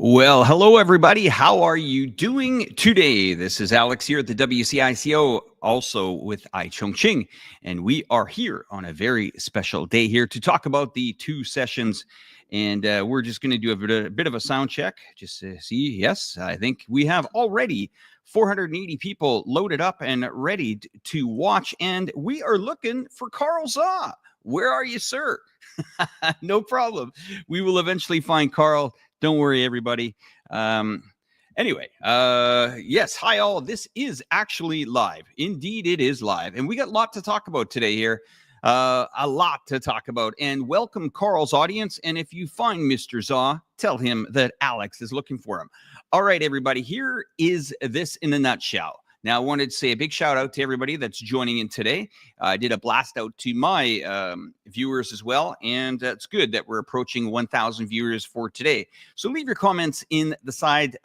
Well, hello, everybody. How are you doing today? This is Alex here at the WCICO, also with Chongqing, and we are here on a very special day here to talk about the two sessions. And we're just going to do a bit of a sound check just to see. Yes, I think we have already 480 people loaded up and ready to watch. And we are looking for Carl Zha. Where are you, sir? No problem. We will eventually find Carl. Don't worry, everybody. Anyway, yes, hi all. This is actually live. Indeed, it is live. And we got a lot to talk about today here. A lot to talk about. And welcome Carl's audience. And if you find Mr. Zha, tell him that Alex is looking for him. All right, everybody, here is this in a nutshell. Now, I wanted to say a big shout out to everybody that's joining in today. I did a blast out to my viewers as well, and it's good that we're approaching 1,000 viewers for today. So leave your comments in the side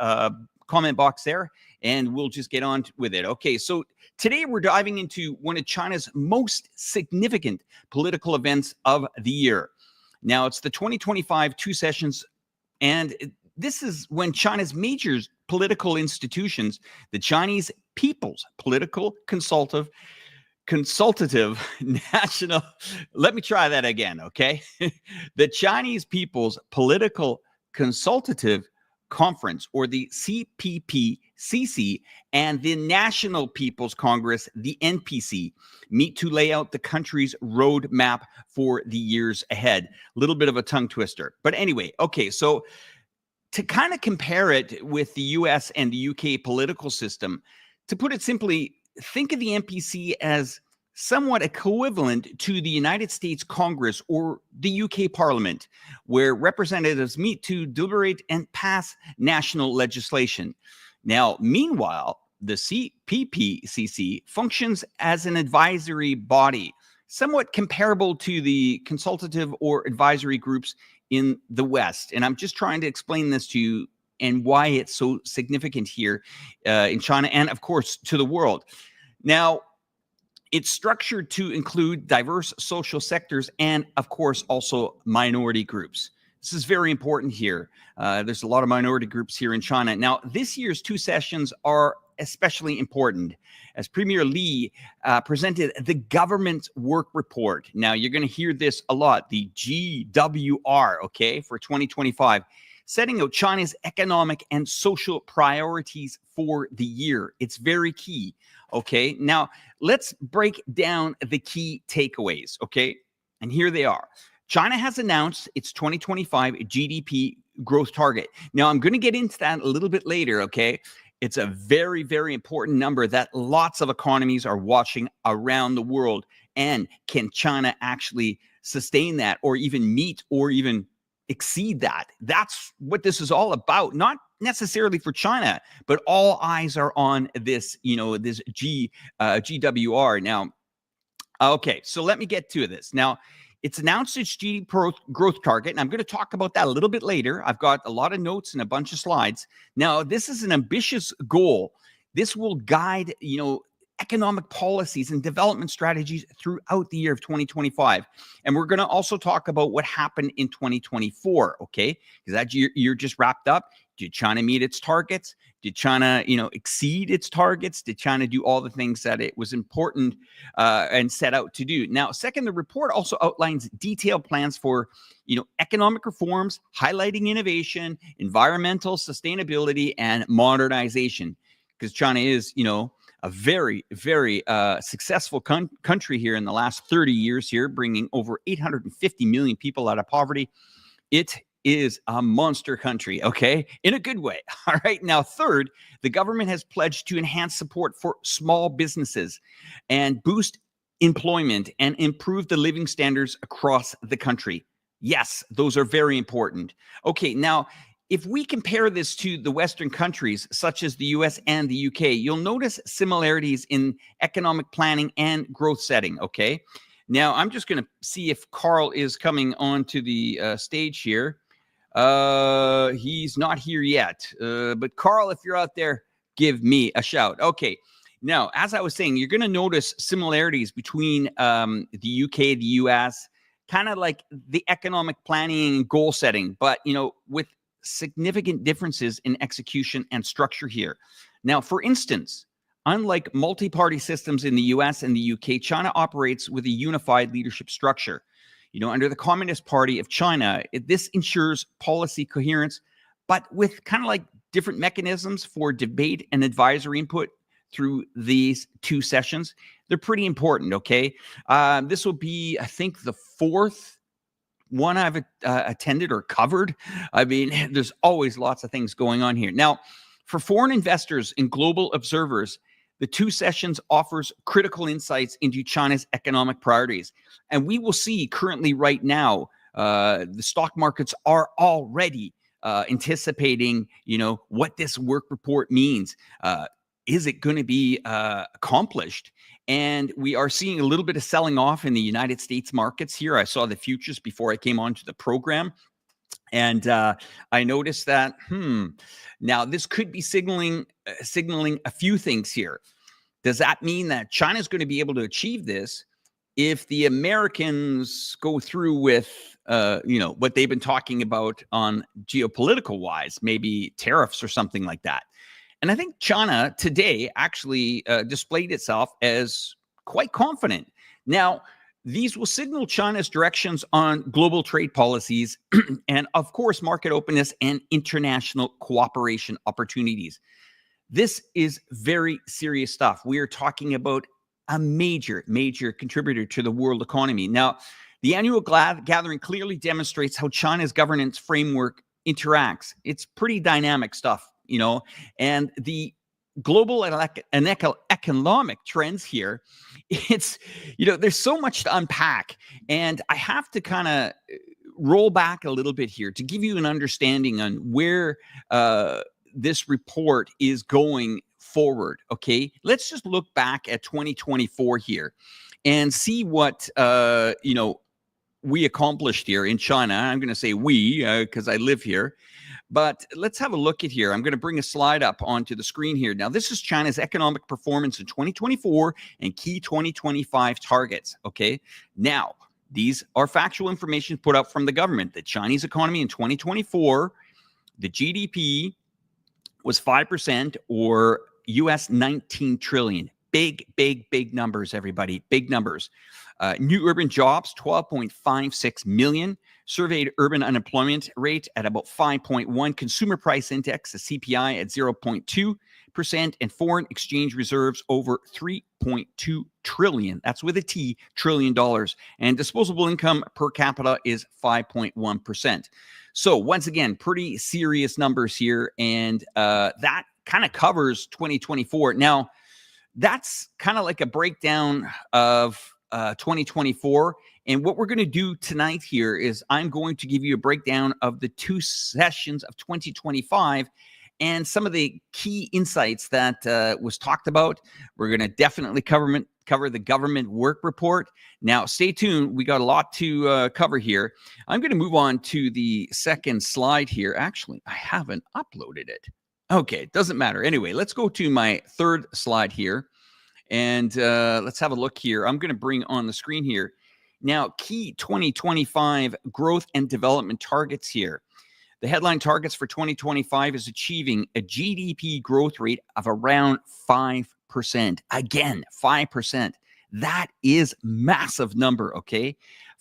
comment box there, and we'll just get on with it. Okay, so today we're diving into one of China's most significant political events of the year. Now, it's the 2025 two sessions, and this is when China's major political institutions, the Chinese People's Political Consultative National, let me try that again, okay? The Chinese People's Political Consultative Conference, or the CPPCC, and the National People's Congress, the NPC, meet to lay out the country's roadmap for the years ahead. A little bit of a tongue twister. But anyway, okay, so to kind of compare it with the US and the UK political system, to put it simply, think of the NPC as somewhat equivalent to the United States Congress or the UK Parliament, where representatives meet to deliberate and pass national legislation. Now, meanwhile, the CPPCC functions as an advisory body, somewhat comparable to the consultative or advisory groups in the West. And I'm just trying to explain this to you and why it's so significant here in China and, of course, to the world. Now, it's structured to include diverse social sectors and, of course, also minority groups. This is very important here. There's a lot of minority groups here in China. Now, this year's two sessions are especially important, as Premier Li presented the government work report. Now, you're going to hear this a lot, the GWR, okay, for 2025, setting out China's economic and social priorities for the year. It's very key, okay? Now, let's break down the key takeaways, okay? And here they are. China has announced its 2025 GDP growth target. Now, I'm going to get into that a little bit later, okay? It's a very, very important number that lots of economies are watching around the world. And can China actually sustain that or even meet or even exceed that? That's what this is all about. Not necessarily for China, but all eyes are on this, this GWR. Now, okay, so let me get to this. Now, it's announced its GDP growth target, and I'm going to talk about that a little bit later. I've got a lot of notes and a bunch of slides. Now, this is an ambitious goal. This will guide, economic policies and development strategies throughout the year of 2025. And we're going to also talk about what happened in 2024, okay? Because that year just wrapped up. Did China meet its targets? Did China, exceed its targets? Did China do all the things that it was important and set out to do? Now, second, the report also outlines detailed plans for, economic reforms, highlighting innovation, environmental sustainability, and modernization. Because China is, a very, very successful country here in the last 30 years here, bringing over 850 million people out of poverty. It is a monster country, okay? In a good way. All right. Now, third, the government has pledged to enhance support for small businesses and boost employment and improve the living standards across the country. Yes, those are very important. Okay. Now, if we compare this to the Western countries, such as the US and the UK, you'll notice similarities in economic planning and growth setting, okay? Now, I'm just going to see if Carl is coming onto the stage here. He's not here yet. But Carl, if you're out there, give me a shout. Okay. Now, as I was saying, you're going to notice similarities between the UK, the US, kind of like the economic planning and goal setting, but, with significant differences in execution and structure here. Now, for instance, unlike multi-party systems in the US and the UK, China operates with a unified leadership structure. Under the Communist Party of China, this ensures policy coherence, but with kind of like different mechanisms for debate and advisory input through these two sessions. They're pretty important, okay? This will be, I think, the fourth one I've attended or covered. I mean, there's always lots of things going on here. Now, for foreign investors and global observers, the two sessions offers critical insights into China's economic priorities. And we will see currently right now, the stock markets are already anticipating, what this work report means. Is it going to be accomplished? And we are seeing a little bit of selling off in the United States markets here. I saw the futures before I came onto the program. And I noticed that, now this could be signaling a few things here. Does that mean that China is going to be able to achieve this if the Americans go through with, what they've been talking about on geopolitical wise, maybe tariffs or something like that? And I think China today actually displayed itself as quite confident. Now, these will signal China's directions on global trade policies and, of course, market openness and international cooperation opportunities. This is very serious stuff. We are talking about a major contributor to the world economy. Now, the annual gathering clearly demonstrates how China's governance framework interacts. It's pretty dynamic stuff, and the global and economic trends here, it's, there's so much to unpack. And I have to kind of roll back a little bit here to give you an understanding on where this report is going forward. Okay, let's just look back at 2024 here and see what we accomplished here in China. I'm going to say we because I live here, but let's have a look at here. I'm going to bring a slide up onto the screen here. Now, this is China's economic performance in 2024 and key 2025 targets. Okay, now these are factual information put out from the government. The Chinese economy in 2024, the GDP was 5% or US 19 trillion. Big numbers, everybody. Big numbers. New urban jobs, 12.56 million. Surveyed urban unemployment rate at about 5.1. Consumer price index, the CPI, at 0.2%. And foreign exchange reserves over 3.2 trillion. That's with a T, trillion dollars. And disposable income per capita is 5.1%. So once again, pretty serious numbers here. And that kind of covers 2024. Now, that's kind of like a breakdown of 2024. And what we're going to do tonight here is I'm going to give you a breakdown of the two sessions of 2025 and some of the key insights that was talked about. We're going to definitely cover the government work report. Now, stay tuned. We got a lot to cover here. I'm going to move on to the second slide here. Actually, I haven't uploaded it. Okay, it doesn't matter. Anyway, let's go to my third slide here. And let's have a look here. I'm going to bring on the screen here. Now, key 2025 growth and development targets here. The headline targets for 2025 is achieving a GDP growth rate of around 5%. Again, 5%. That is massive number, okay?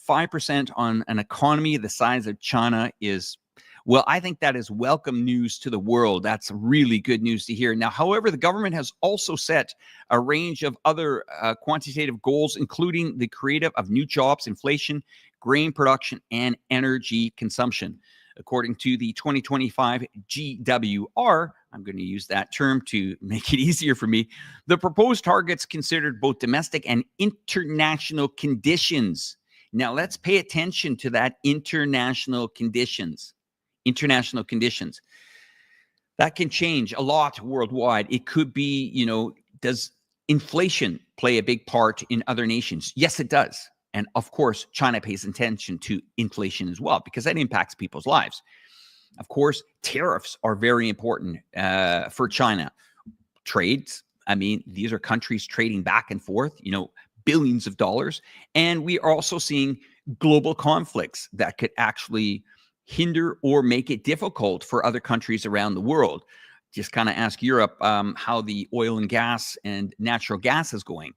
5% on an economy the size of China is, well, I think that is welcome news to the world. That's really good news to hear. Now, however, the government has also set a range of other quantitative goals, including the creation of new jobs, inflation, grain production, and energy consumption. According to the 2025 GWR, I'm going to use that term to make it easier for me, the proposed targets considered both domestic and international conditions. Now, let's pay attention to that international conditions. International conditions. That can change a lot worldwide. It could be, does inflation play a big part in other nations? Yes, it does. And of course, China pays attention to inflation as well, because that impacts people's lives. Of course, tariffs are very important for China. Trades, I mean, these are countries trading back and forth, billions of dollars. And we are also seeing global conflicts that could actually hinder or make it difficult for other countries around the world? Just kind of ask Europe how the oil and gas and natural gas is going.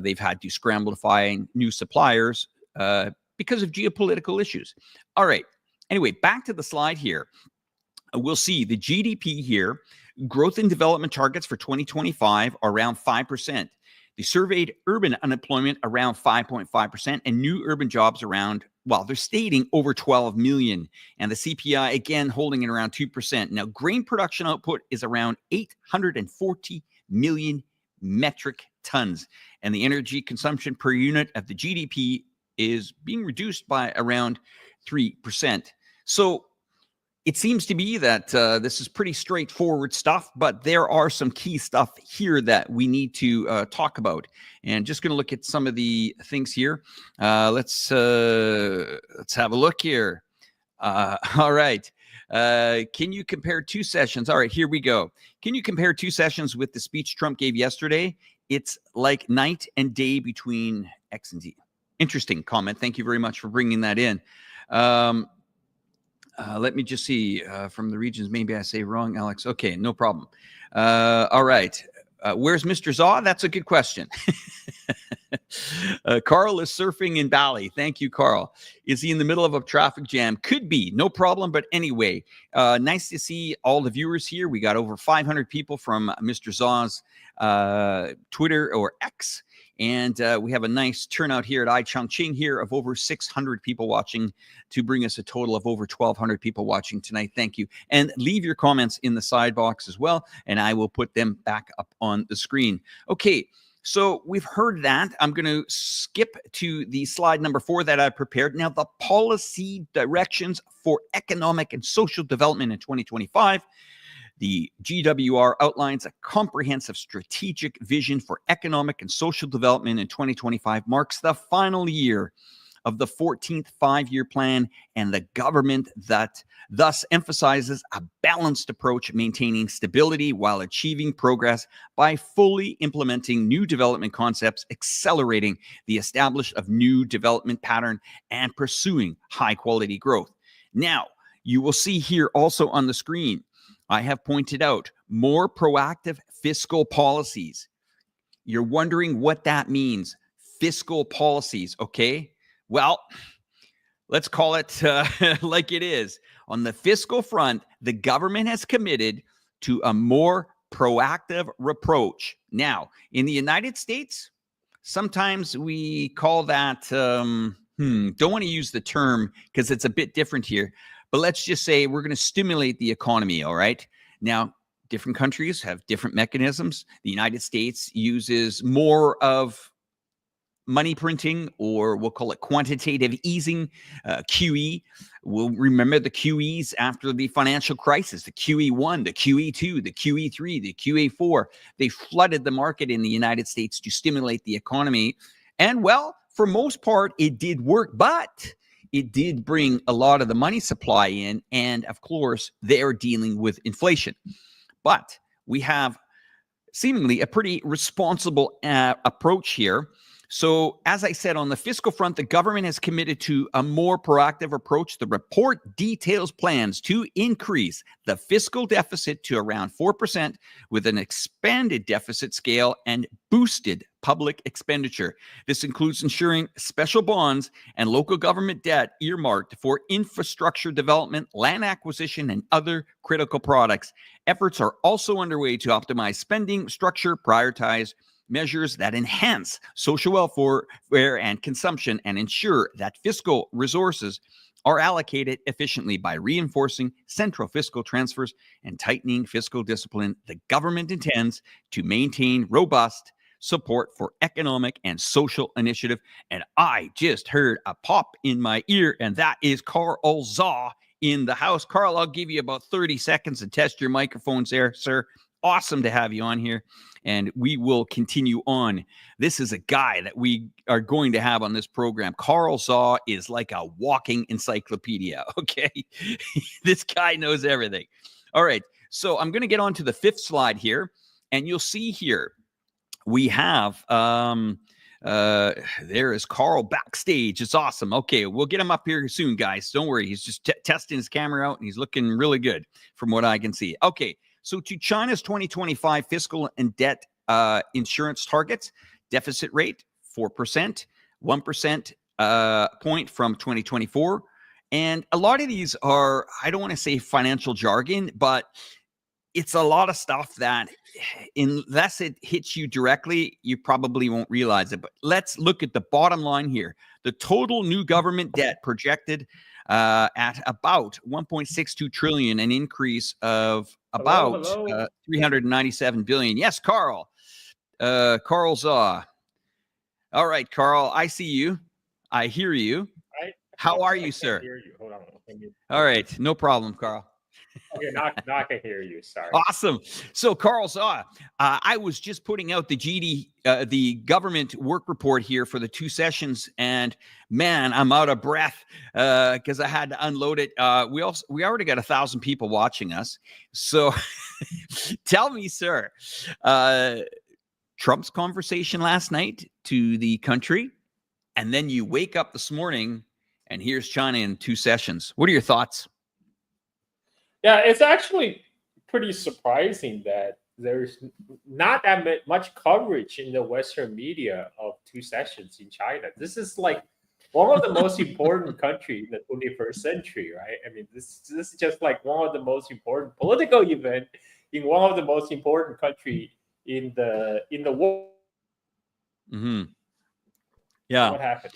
They've had to scramble to find new suppliers because of geopolitical issues. All right. Anyway, back to the slide here. We'll see the GDP here, growth and development targets for 2025 are around 5%. The surveyed urban unemployment around 5.5%, and new urban jobs around, well, they're stating over 12 million. And the CPI, again, holding it around 2%. Now, grain production output is around 840 million metric tons. And the energy consumption per unit of the GDP is being reduced by around 3%. So it seems to be that this is pretty straightforward stuff, but there are some key stuff here that we need to talk about. And just going to look at some of the things here. Let's have a look here. All right. Can you compare two sessions? All right, here we go. Can you compare two sessions with the speech Trump gave yesterday? It's like night and day between X and Z. Interesting comment. Thank you very much for bringing that in. Let me just see from the regions. Maybe I say wrong, Alex. Okay, no problem. All right. Where's Mr. Zha? That's a good question. Carl is surfing in Bali. Thank you, Carl. Is he in the middle of a traffic jam? Could be. No problem. But anyway, nice to see all the viewers here. We got over 500 people from Mr. Zha's Twitter or X. And we have a nice turnout here at Chongqing here of over 600 people watching to bring us a total of over 1,200 people watching tonight. Thank you. And leave your comments in the side box as well, and I will put them back up on the screen. Okay, so we've heard that. I'm going to skip to the slide number 4 that I prepared. Now, the policy directions for economic and social development in 2025. The GWR outlines a comprehensive strategic vision for economic and social development in 2025, marks the final year of the 14th five-year plan, and the government that thus emphasizes a balanced approach, maintaining stability while achieving progress by fully implementing new development concepts, accelerating the establishment of new development pattern, and pursuing high-quality growth. Now, you will see here also on the screen, I have pointed out more proactive fiscal policies. You're wondering what that means. Fiscal policies, okay? Well, let's call it like it is. On the fiscal front, the government has committed to a more proactive approach. Now, in the United States, sometimes we call that, don't want to use the term because it's a bit different here. But let's just say we're going to stimulate the economy, all right? Now, different countries have different mechanisms. The United States uses more of money printing, or we'll call it quantitative easing, QE. We'll remember the QEs after the financial crisis, the QE1, the QE2, the QE3, the QE4. They flooded the market in the United States to stimulate the economy. And well, for most part, it did work, but it did bring a lot of the money supply in, and of course, they're dealing with inflation. But we have seemingly a pretty responsible approach here. So, as I said, on the fiscal front, the government has committed to a more proactive approach. The report details plans to increase the fiscal deficit to around 4% with an expanded deficit scale and boosted public expenditure. This includes ensuring special bonds and local government debt earmarked for infrastructure development, land acquisition, and other critical products. Efforts are also underway to optimize spending structure, prioritize measures that enhance social welfare and consumption, and ensure that fiscal resources are allocated efficiently. By reinforcing central fiscal transfers and tightening fiscal discipline, the government intends to maintain robust support for economic and social initiative. And I just heard a pop in my ear, and that is Carl Zha in the house. Carl, I'll give you about 30 seconds to test your microphones there, sir. Awesome to have you on here, and we will continue on. This is a guy that we are going to have on this program. Carl Zha is like a walking encyclopedia, okay? This guy knows everything. All right, so I'm going to get on to the 5th slide here, and you'll see here we have There is Carl backstage. It's awesome. Okay, we'll get him up here soon, guys. Don't worry. He's just testing his camera out, and he's looking really good from what I can see. Okay, so to China's 2025 fiscal and debt insurance targets, deficit rate 4%, 1% point from 2024. And a lot of these are, I don't want to say financial jargon, but it's a lot of stuff that unless it hits you directly, you probably won't realize it. But let's look at the bottom line here. The total new government debt projected at about 1.62 trillion, an increase of about 397 billion. Yes, Carl. Carl Zha. All right, Carl, I see you. I hear you. How are you, sir? I hear you. Hold on. All right, no problem, Carl. Okay, now I can hear you. Sorry. Awesome. So, Carl Zha, I was just putting out the government work report here for the 2 sessions, and man, I'm out of breath because I had to unload it. We already got 1,000 people watching us. So, tell me, sir, Trump's conversation last night to the country, and then you wake up this morning, and here's China in 2 sessions. What are your thoughts? Yeah, it's actually pretty surprising that there's not that much coverage in the Western media of 2 sessions in China. This is like one of the most important country in the 21st century, right? I mean, this is just like one of the most important political event in one of the most important country in the world. Mm-hmm. Yeah. What happened?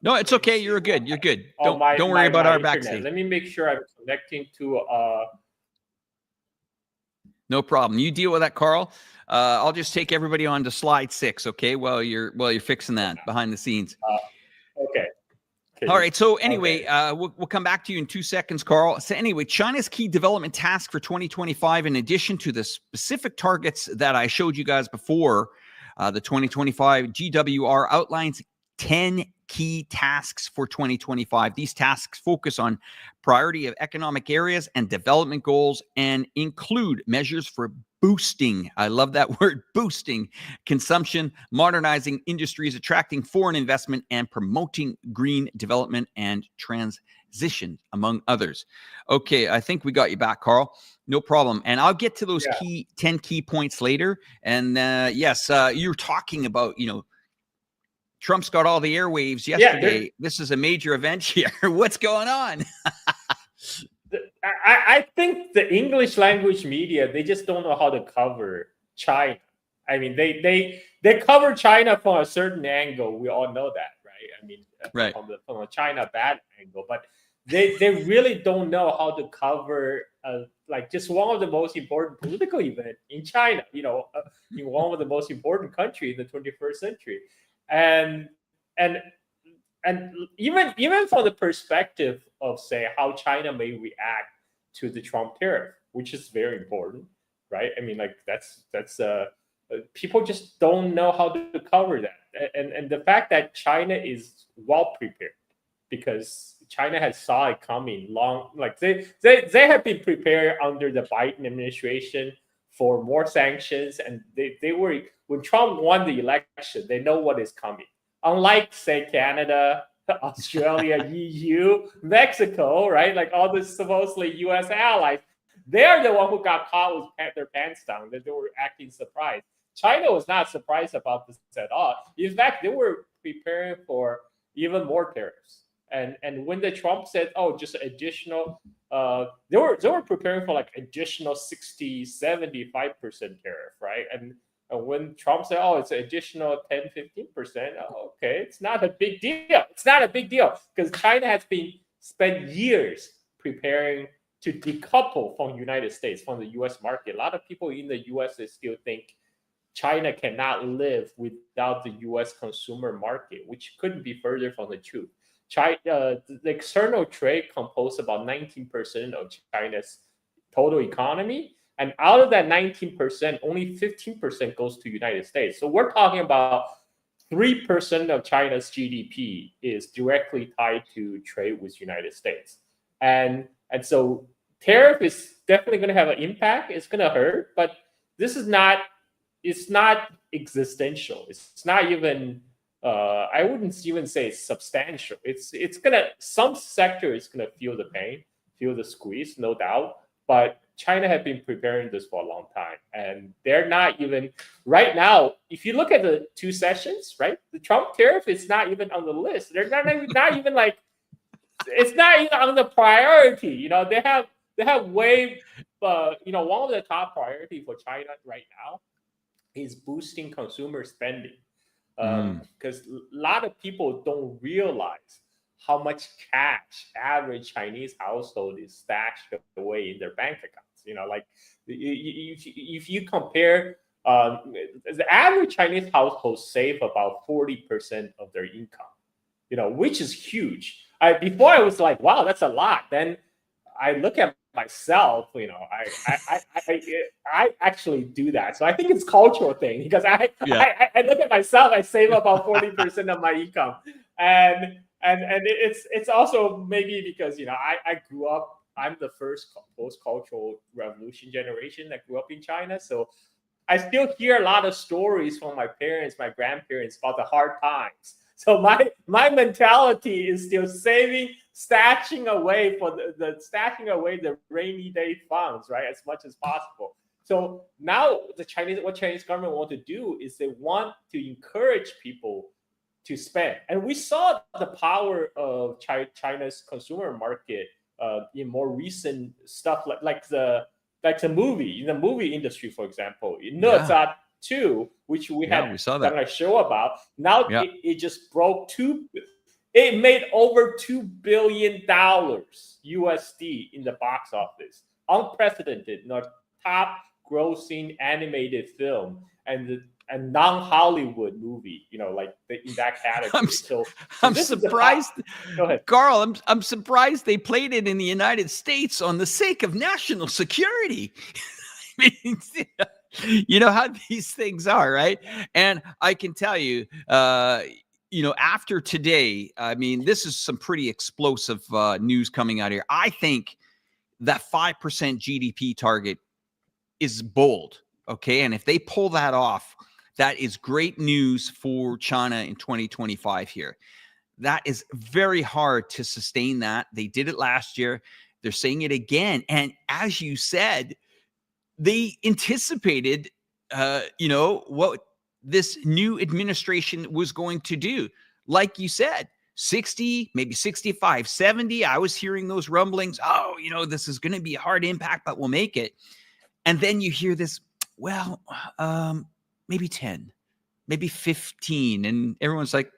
No, it's okay. You're good. You're good. Don't worry about our backstage. Let me make sure I'm connecting to. No problem. You deal with that, Carl. I'll just take everybody on to slide 6, okay? While you're fixing that behind the scenes. Okay. All right. So anyway, we'll come back to you in 2 seconds, Carl. So anyway, China's key development task for 2025, in addition to the specific targets that I showed you guys before, the 2025 GWR outlines 10 key tasks for 2025. These tasks focus on priority of economic areas and development goals and include measures for boosting, I love that word, boosting consumption, modernizing industries, attracting foreign investment, and promoting green development and transition, among others. Okay, I think we got you back, Carl. No problem. And I'll get to those 10 key points later. And yes, you're talking about, Trump's got all the airwaves yesterday. This is a major event here. What's going on? I think the English language media, they just don't know how to cover China. I mean, they cover China from a certain angle. We all know that, right? I mean, from a China bad angle, but they really don't know how to cover like just one of the most important political event in China. In one of the most important country in the 21st century. And even from the perspective of, say, how China may react to the Trump tariff, which is very important, right? I mean, like that's people just don't know how to cover that, and the fact that China is well prepared because China has saw it coming long, like they have been prepared under the Biden administration for more sanctions, and they were, when Trump won the election, they know what is coming. Unlike, say, Canada, Australia, EU, Mexico, right? Like all the supposedly U.S. allies, they're the one who got caught with their pants down, that they were acting surprised. China was not surprised about this at all. In fact, they were preparing for even more tariffs. And when the Trump said, oh, just additional, they were preparing for like additional 60, 75% tariff, right? And when Trump said, oh, it's an additional 10, 15%, okay, it's not a big deal. It's not a big deal because China has been spent years preparing to decouple from the United States, from the U.S. market. A lot of people in the U.S. still think China cannot live without the U.S. consumer market, which couldn't be further from the truth. China, the external trade composed about 19% of China's total economy. And out of that 19%, only 15% goes to the United States. So we're talking about 3% of China's GDP is directly tied to trade with the United States. And so tariff is definitely going to have an impact. It's going to hurt, but this is not, it's not existential. It's not even I wouldn't even say it's substantial. It's gonna, some sector is gonna feel the pain, feel the squeeze, no doubt. But China have been preparing this for a long time, and they're not even right now. If you look at the 2 sessions, right, the Trump tariff is not even on the list. They're not even like, it's not even on the priority. You know, they have way, you know, one of the top priority for China right now is boosting consumer spending, because a lot of people don't realize how much cash average Chinese household is stashed away in their bank accounts. You know, like if you compare, the average Chinese household save about 40% of their income, you know, which is huge. Before I was like, wow, that's a lot. Then I look at myself, you know, I actually do that. So I think it's cultural thing, because I look at myself, I save about 40% of my income, and it's also maybe because, you know, I grew up. I'm the first post-cultural revolution generation that grew up in China, so I still hear a lot of stories from my parents, my grandparents about the hard times. So my mentality is still saving, stashing away for stashing away the rainy day funds, right, as much as possible. So now what Chinese government want to do is they want to encourage people to spend, and we saw the power of China's consumer market in more recent stuff, like the movie, in the movie industry, for example, in 2, which we have done a show about. Now it just broke it made over $2 billion USD in the box office. Unprecedented, not top grossing animated film and non-Hollywood movie, you know, like in that category. I'm surprised. Go ahead, Carl. I'm surprised they played it in the United States on the sake of national security. I mean, you know how these things are, right? And I can tell you, you know, after today, I mean, this is some pretty explosive news coming out here. I think that 5% GDP target is bold, okay? And if they pull that off, that is great news for China in 2025 here. That is very hard to sustain that. They did it last year. They're saying it again. And as you said, they anticipated, you know, what this new administration was going to do. Like you said, 60, maybe 65, 70. I was hearing those rumblings. Oh, you know, this is going to be a hard impact, but we'll make it. And then you hear this, well, maybe 10, maybe 15. And everyone's like,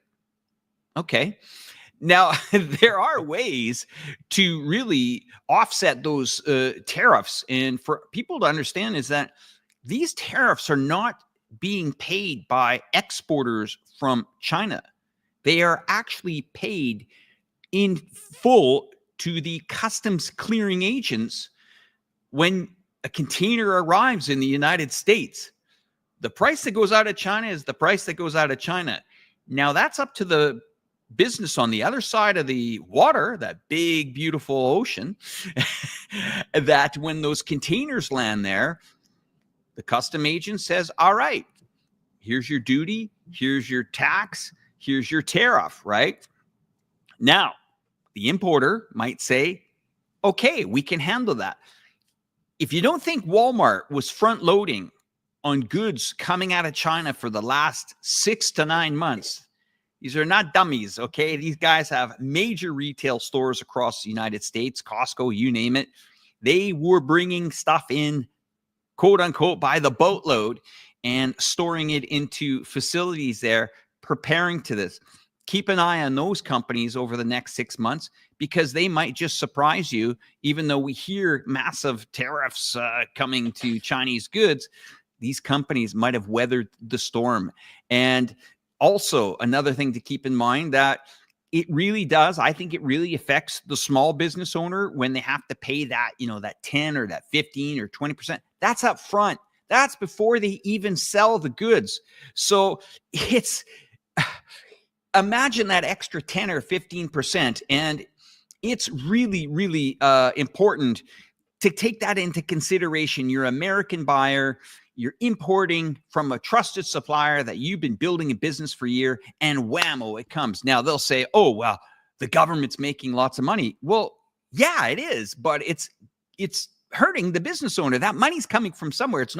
okay. Now, there are ways to really offset those tariffs. And for people to understand is that these tariffs are not being paid by exporters from China. They are actually paid in full to the customs clearing agents when a container arrives in the United States. The price that goes out of China is the price that goes out of China. Now, that's up to the business on the other side of the water, that big, beautiful ocean, that when those containers land there, the custom agent says, all right, here's your duty, here's your tax, here's your tariff, right? Now, the importer might say, okay, we can handle that. If you don't think Walmart was front loading on goods coming out of China for the last 6 to 9 months, these are not dummies, okay? These guys have major retail stores across the United States, Costco, you name it. They were bringing stuff in, quote unquote, by the boatload and storing it into facilities there, preparing to this. Keep an eye on those companies over the next 6 months, because they might just surprise you. Even though we hear massive tariffs coming to Chinese goods, these companies might have weathered the storm. And also, another thing to keep in mind, that it really does, I think it really affects the small business owner when they have to pay that, you know, that 10 or that 15 or 20%. That's up front. That's before they even sell the goods. So it's, imagine that extra 10 or 15%. And it's really, really important to take that into consideration. You're an American buyer. you're importing from a trusted supplier that you've been building a business for a year, and whammo, it comes. Now they'll say, oh, well, the government's making lots of money. Well, yeah, it is, but it's hurting the business owner. That money's coming from somewhere. It's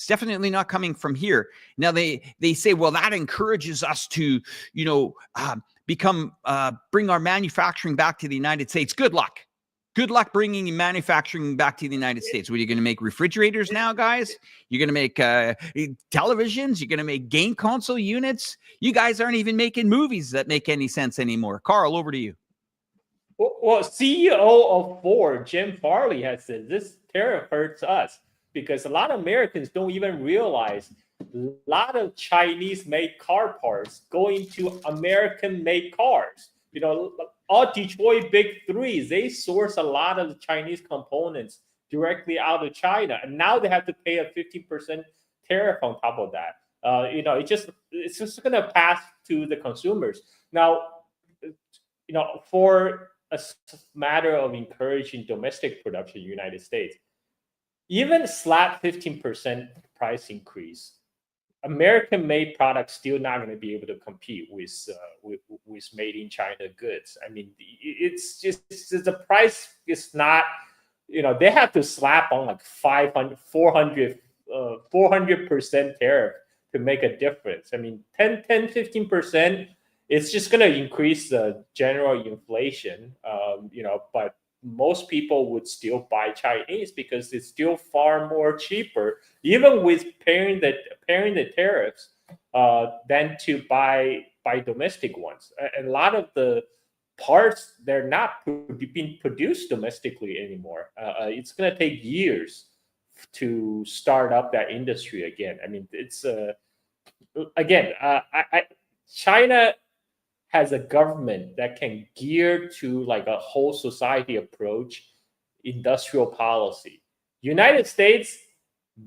definitely not coming from here. Now they say, well, that encourages us to, bring our manufacturing back to the United States. Good luck. Good luck bringing manufacturing back to the United States. What are you going to make refrigerators now, guys? You're going to make televisions. You're going to make game console units. You guys aren't even making movies that make any sense anymore. Carl, over to you. Well, CEO of Ford, Jim Farley, has said this tariff hurts us because a lot of Americans don't even realize a lot of Chinese-made car parts going to American-made cars. All Detroit Big Threes, they source a lot of the Chinese components directly out of China, and now they have to pay a 50% tariff on top of that. It's just going to pass to the consumers. Now, for a matter of encouraging domestic production in the United States, even slap 15% price increase, American-made products still not going to be able to compete with made in China goods. I mean, it's just the price is not. They have to slap on like 400% tariff to make a difference. I mean, 15%. It's just going to increase the general inflation, but most people would still buy Chinese because it's still far more cheaper, even with paying the tariffs, than to buy domestic ones. And a lot of the parts, they're not being produced domestically anymore. It's going to take years to start up that industry again. I mean, it's China has a government that can gear to like a whole society approach industrial policy. United States,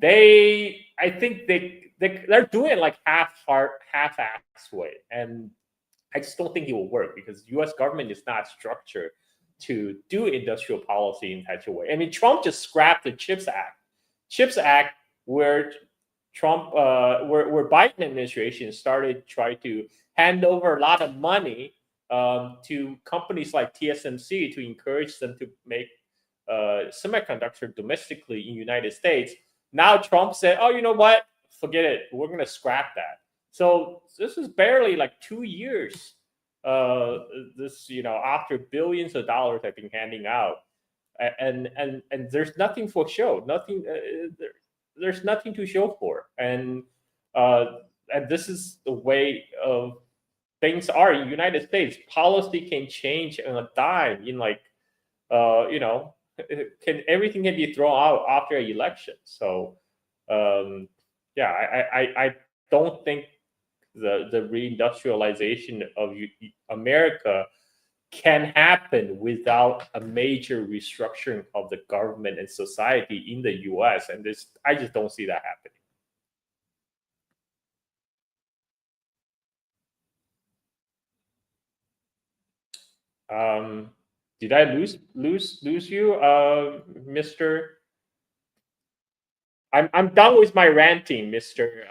I think they're doing it like half-ass way, and I just don't think it will work because the U.S. government is not structured to do industrial policy in such a way. I mean, Trump just scrapped the CHIPS Act, where Biden administration started trying to hand over a lot of money to companies like TSMC to encourage them to make semiconductor domestically in the United States. Now Trump said, oh, you know what? Forget it. We're going to scrap that. So this is barely like 2 years. After billions of dollars have been handing out, and there's nothing for show. Nothing. There's nothing to show for, and this is the way of things are in the United States. Policy can change on a dime in everything can be thrown out after an election. So I don't think the reindustrialization of America can happen without a major restructuring of the government and society in the U.S. And I just don't see that happening. Did I lose you, Mr.? I'm done with my ranting, Mr.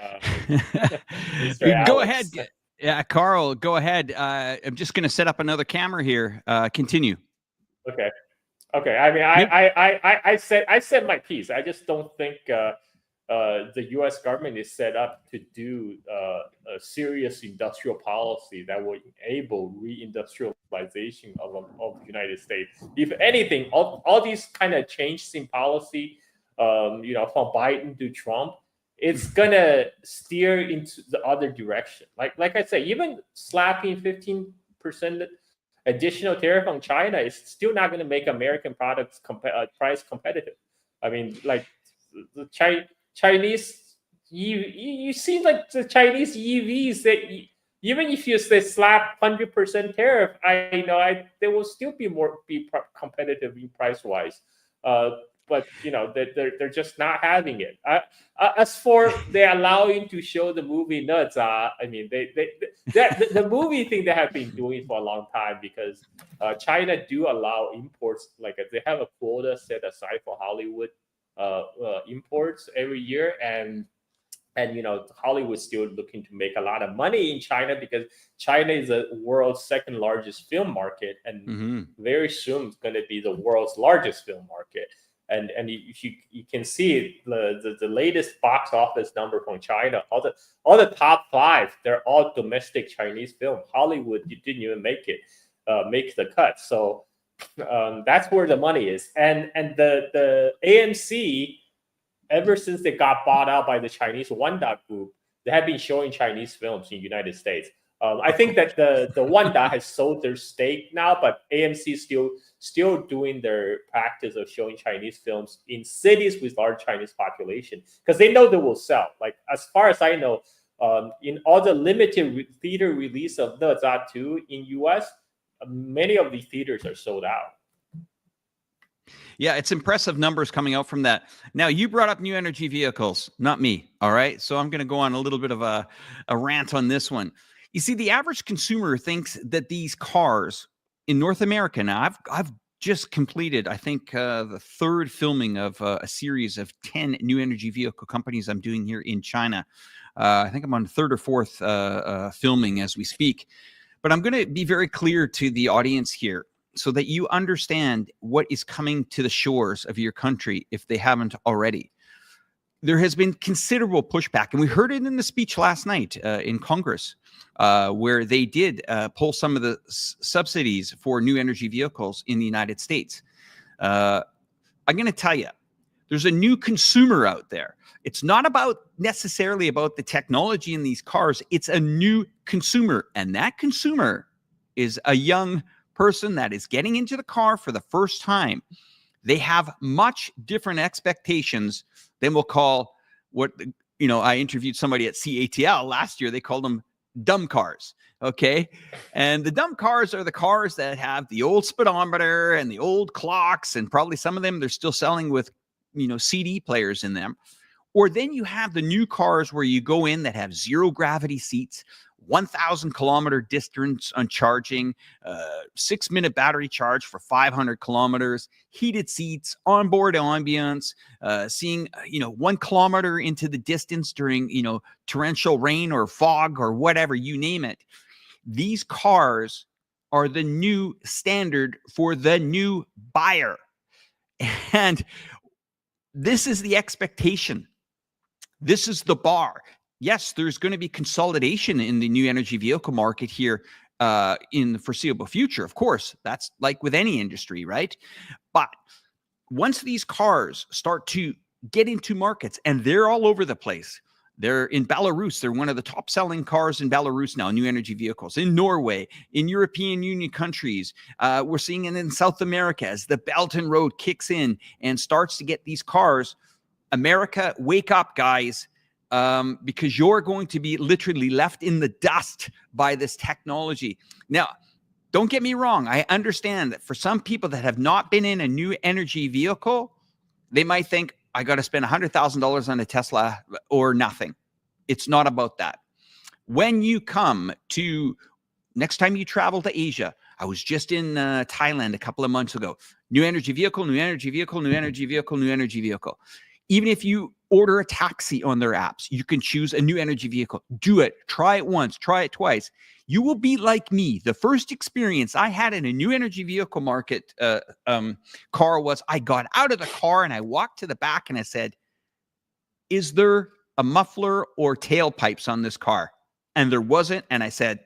Mr. Go Alex. ahead. Yeah, Carl, go ahead. I'm just going to set up another camera here. Continue. Okay. I mean, I said my piece. I just don't think the U.S. government is set up to do a serious industrial policy that will enable reindustrialization of the United States. If anything, all these kind of changes in policy, from Biden to Trump, it's gonna steer into the other direction. Like I say, even slapping 15% additional tariff on China is still not going to make American products price competitive. I mean, like the Chinese, you see, like the Chinese EVs that even if you say slap 100% tariff, they will still be competitive in price wise. But they're just not having it. As for they allowing to show the movie Nuts, I mean the movie thing they have been doing for a long time because China do allow imports, like they have a quota set aside for Hollywood imports every year, and And Hollywood's still looking to make a lot of money in China, because China is the world's second largest film market, and very soon it's going to be the world's largest film market. And you can see the latest box office number from China. All the top 5, they're all domestic Chinese film. Hollywood, you didn't even make the cut. So that's where the money is. And the AMC, ever since they got bought out by the Chinese Wanda Group, they have been showing Chinese films in the United States. I think that the Wanda has sold their stake now, but AMC is still doing their practice of showing Chinese films in cities with large Chinese population, because they know they will sell. Like, as far as I know, in all the limited theater release of Ne Zha 2 in US, many of these theaters are sold out. Yeah, it's impressive numbers coming out from that. Now, you brought up new energy vehicles, not me. All right. So I'm going to go on a little bit of a rant on this one. You see, the average consumer thinks that these cars in North America, now I've just completed, I think, the 3rd filming of a series of 10 new energy vehicle companies I'm doing here in China. I think I'm on the 3rd or 4th filming as we speak. But I'm going to be very clear to the audience here, so that you understand what is coming to the shores of your country if they haven't already. There has been considerable pushback, and we heard it in the speech last night in Congress, where they did pull some of the subsidies for new energy vehicles in the United States. I'm going to tell you, there's a new consumer out there. It's not necessarily about the technology in these cars. It's a new consumer, and that consumer is a young person that is getting into the car for the first time. They have much different expectations than we'll call what, I interviewed somebody at CATL last year. They called them dumb cars. Okay. And the dumb cars are the cars that have the old speedometer and the old clocks, and probably some of them they're still selling with, CD players in them. Or then you have the new cars where you go in that have 0 gravity seats, 1,000 kilometer distance on charging, 6-minute battery charge for 500 kilometers, heated seats, onboard ambience, seeing, 1 kilometer into the distance during, torrential rain or fog or whatever, you name it. These cars are the new standard for the new buyer. And this is the expectation. This is the bar. Yes, there's going to be consolidation in the new energy vehicle market here in the foreseeable future. Of course, that's like with any industry, right? But once these cars start to get into markets, and they're all over the place. They're in Belarus. They're one of the top selling cars in Belarus now, new energy vehicles. In Norway, in European Union countries. We're seeing it in South America as the Belt and Road kicks in and starts to get these cars. America, wake up, guys. Because you're going to be literally left in the dust by this technology. Now, don't get me wrong. I understand that for some people that have not been in a new energy vehicle, they might think, I got to spend $100,000 on a Tesla or nothing. It's not about that. When you come to, next time you travel to Asia, I was just in Thailand a couple of months ago. New energy vehicle, new energy vehicle, new energy vehicle, new energy vehicle. Even if you order a taxi on their apps, you can choose a new energy vehicle. Do it. Try it once. Try it twice. You will be like me. The first experience I had in a new energy vehicle market car was I got out of the car and I walked to the back and I said, is there a muffler or tailpipes on this car? And there wasn't. And I said,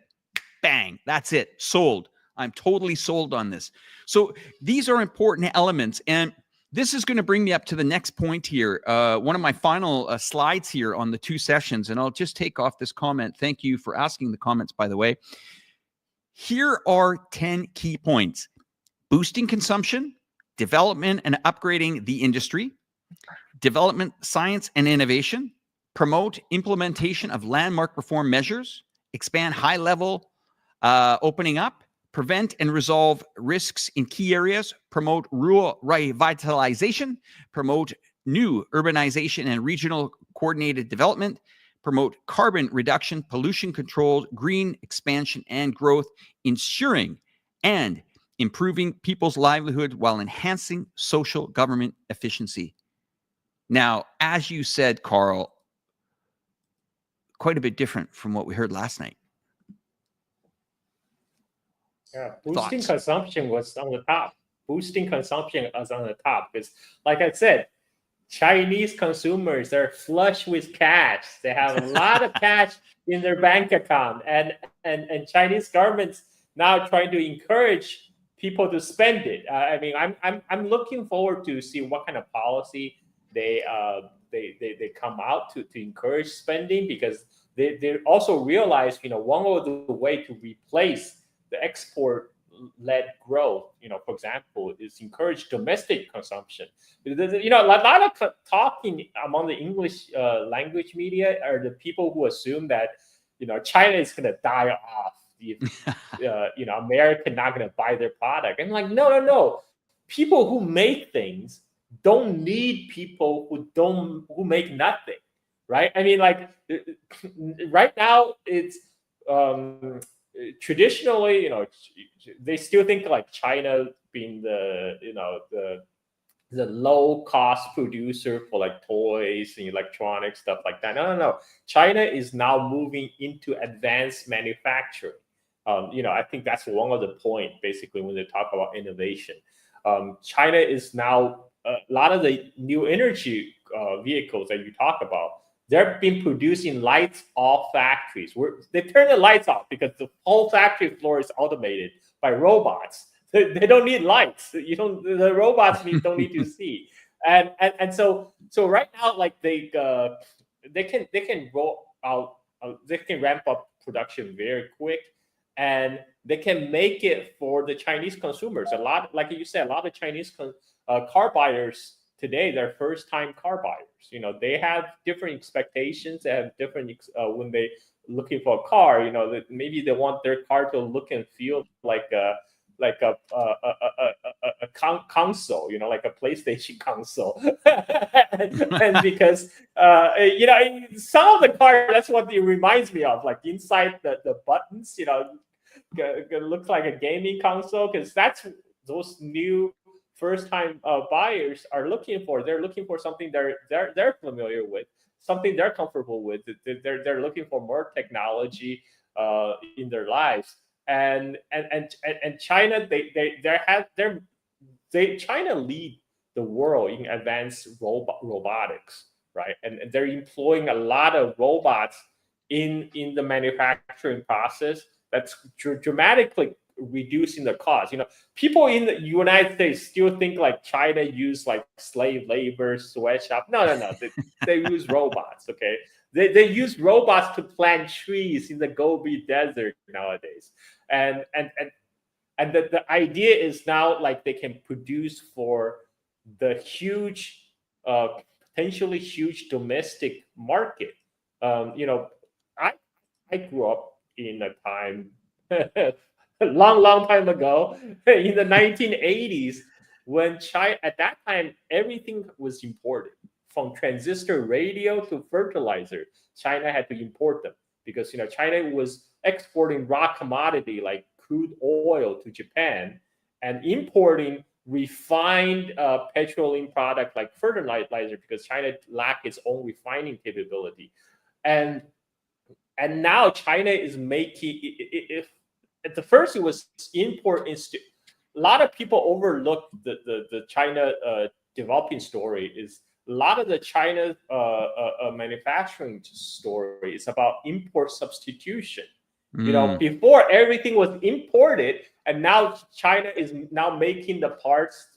bang, that's it. Sold. I'm totally sold on this. So these are important elements. And this is going to bring me up to the next point here. One of my final slides here on the 2 sessions, and I'll just take off this comment. Thank you for asking the comments, by the way. Here are 10 key points: boosting consumption, development and upgrading the industry, development, science and innovation, promote implementation of landmark reform measures, expand high-level opening up, prevent and resolve risks in key areas, promote rural revitalization, promote new urbanization and regional coordinated development, promote carbon reduction, pollution control, green expansion and growth, ensuring and improving people's livelihood while enhancing social government efficiency. Now, as you said, Carl, quite a bit different from what we heard last night. Yeah, boosting Thoughts? consumption was on the top. Boosting consumption was on the top because, like I said, Chinese consumers are flush with cash. They have a lot of cash in their bank account, and Chinese governments now trying to encourage people to spend it. I mean, I'm looking forward to see what kind of policy they come out to encourage spending, because they also realize, one of the way to replace the export led growth, for example, is encourage domestic consumption. A lot of talking among the English language media are the people who assume that, China is going to die off if, America not going to buy their product. And like, no. People who make things don't need people who make nothing, right? I mean, like, right now it's traditionally, they still think like China being the low cost producer for like toys and electronics, stuff like that. No. China is now moving into advanced manufacturing. I think that's one of the point basically when they talk about innovation. China is now a lot of the new energy vehicles that you talk about. They've been producing lights off factories. They turn the lights off because the whole factory floor is automated by robots. They don't need lights. The robots don't need to see. And so right now, like they can roll out, they can ramp up production very quick, and they can make it for the Chinese consumers. A lot, like you said, a lot of Chinese car buyers today, they're first-time car buyers. They have different expectations. They have different when they looking for a car. That maybe they want their car to look and feel like a console, like a PlayStation console. and because some of the car, that's what it reminds me of. Like inside the buttons, it looks like a gaming console, because that's those new first-time buyers are looking for. They're looking for something they're familiar with, something they're comfortable with. They're looking for more technology in their lives. And China, China lead the world in advanced robotics, right? And they're employing a lot of robots in the manufacturing process. That's dramatically reducing the cost. People in the United States still think like China used like slave labor, sweatshop. No. They use robots. Okay, they use robots to plant trees in the Gobi Desert nowadays, and the idea is now like they can produce for the huge, potentially huge domestic market. I grew up in a time long time ago in the 1980s, when China, at that time, everything was imported, from transistor radio to fertilizer. China had to import them because China was exporting raw commodity like crude oil to Japan, and importing refined petroleum product like fertilizer, because China lacked its own refining capability. And now China is making, if at the first it was import. A lot of people overlook the China developing story. Is a lot of the China manufacturing story is about import substitution. Before everything was imported, and now China is now making the parts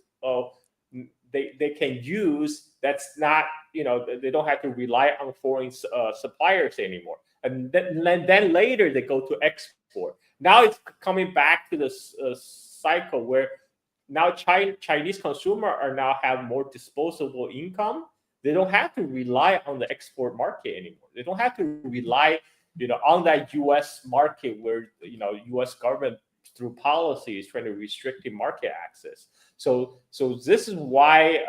they can use. That's not, they don't have to rely on foreign suppliers anymore. And then later they go to export. Now it's coming back to this cycle where now Chinese consumer are now have more disposable income. They don't have to rely on the export market anymore. They don't have to rely, on that U.S. market where U.S. government through policy is trying to restrict the market access. So this is why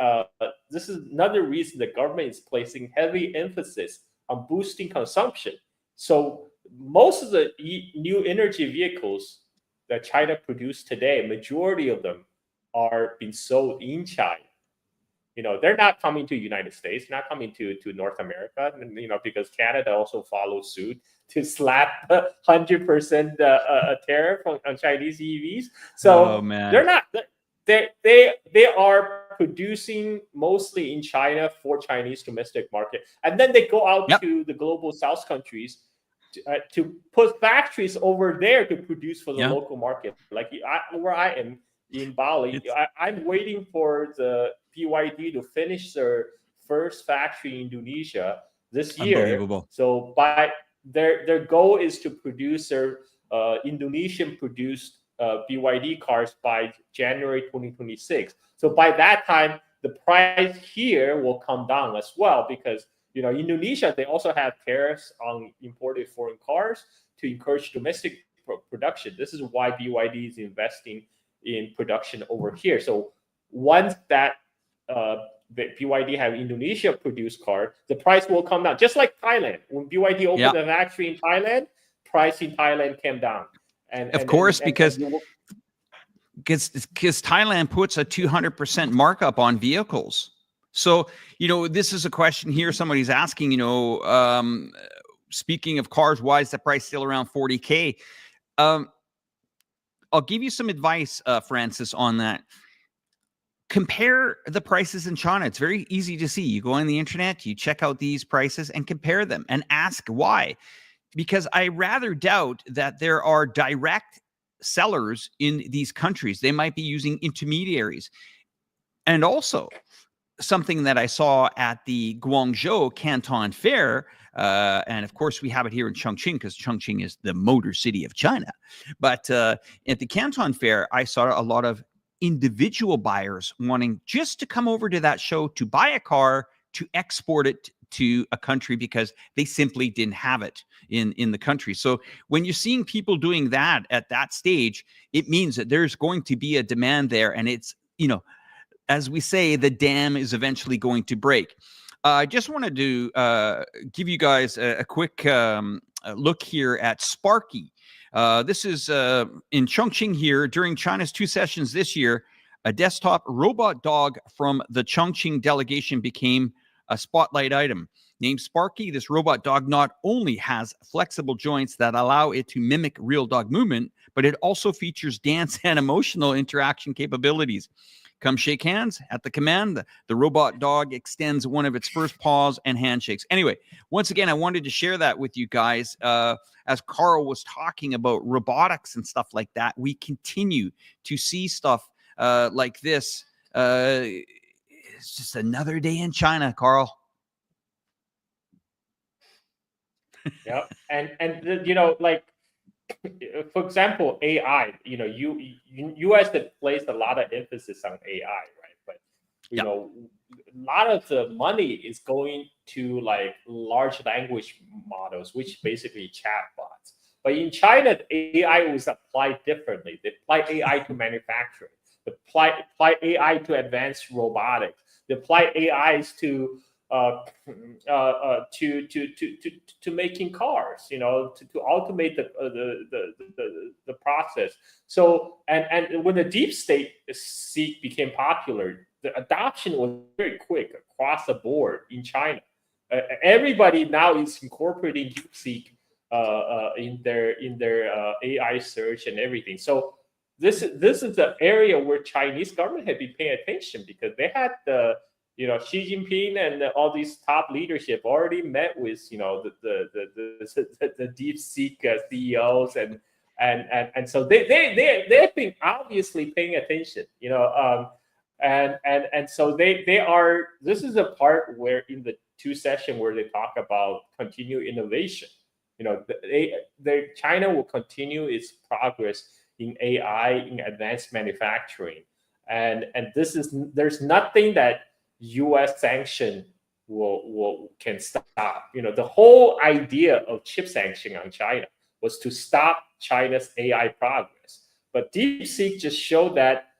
this is another reason the government is placing heavy emphasis on boosting consumption. So most of the new energy vehicles that China produce today, majority of them are being sold in China. they're not coming to United States, not coming to North America, and, because Canada also follows suit to slap 100% tariff on Chinese EVs. So Oh man. they're not. They are producing mostly in China for Chinese domestic market, and then they go out to the global South countries to put factories over there to produce for the local market. Like where I am in Bali, I'm waiting for the BYD to finish their first factory in Indonesia this year. Unbelievable. So by their goal is to produce their Indonesian produced BYD cars by January 2026. So by that time, the price here will come down as well, because Indonesia, they also have tariffs on imported foreign cars to encourage domestic production. This is why BYD is investing in production over here. So once that the BYD have Indonesia produced car, the price will come down. Just like Thailand, when BYD opened a factory in Thailand, price in Thailand came down. And of course, because Thailand puts a 200% markup on vehicles. So, this is a question here. Somebody's asking, speaking of cars, why is the price still around 40K? I'll give you some advice, Francis, on that. Compare the prices in China. It's very easy to see. You go on the internet, you check out these prices and compare them and ask why. Because I rather doubt that there are direct sellers in these countries. They might be using intermediaries. And also, something that I saw at the Guangzhou Canton Fair, and of course we have it here in Chongqing because Chongqing is the motor city of China. But at the Canton Fair, I saw a lot of individual buyers wanting just to come over to that show to buy a car, to export it to a country because they simply didn't have it in the country. So when you're seeing people doing that at that stage, it means that there's going to be a demand there. And it's, as we say, the dam is eventually going to break. I just wanted to give you guys a quick look here at Sparky. This is in Chongqing here. During China's 2 sessions this year, a desktop robot dog from the Chongqing delegation became a spotlight item. Named Sparky, this robot dog not only has flexible joints that allow it to mimic real dog movement, but it also features dance and emotional interaction capabilities. Come shake hands at the command. The robot dog extends one of its first paws and handshakes. Anyway, once again, I wanted to share that with you guys. As Carl was talking about robotics and stuff like that, we continue to see stuff like this. It's just another day in China, Carl. Yeah, and like, for example, AI. U.S. that placed a lot of emphasis on AI, right? But a lot of the money is going to like large language models, which basically chatbots. But in China, the AI was applied differently. They apply AI to manufacturing. They apply AI to advanced robotics. They apply AIs to making cars, to automate the process. So and when the deep state seek became popular, the adoption was very quick across the board in China. Everybody now is incorporating DeepSeek in their AI search and everything. So this is the area where Chinese government had been paying attention, because they had the Xi Jinping and all these top leadership already met with the DeepSeek CEOs, and so they've been obviously paying attention, and so they are. This is a part where in the 2 session where they talk about continued innovation. China will continue its progress in AI, in advanced manufacturing, and there's nothing that U.S. sanction can stop. The whole idea of chip sanction on China was to stop China's AI progress. But DeepSeek just showed that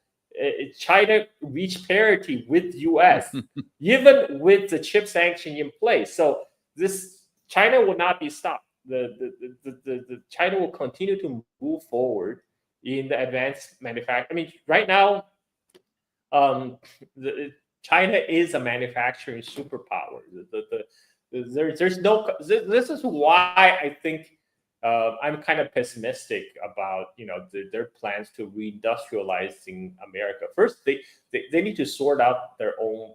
China reached parity with U.S. even with the chip sanction in place. So China will not be stopped. The China will continue to move forward in the advanced manufacturing. I mean, right now, China is a manufacturing superpower. There's no. This is why I think I'm kind of pessimistic about their plans to reindustrializing America. First, they need to sort out their own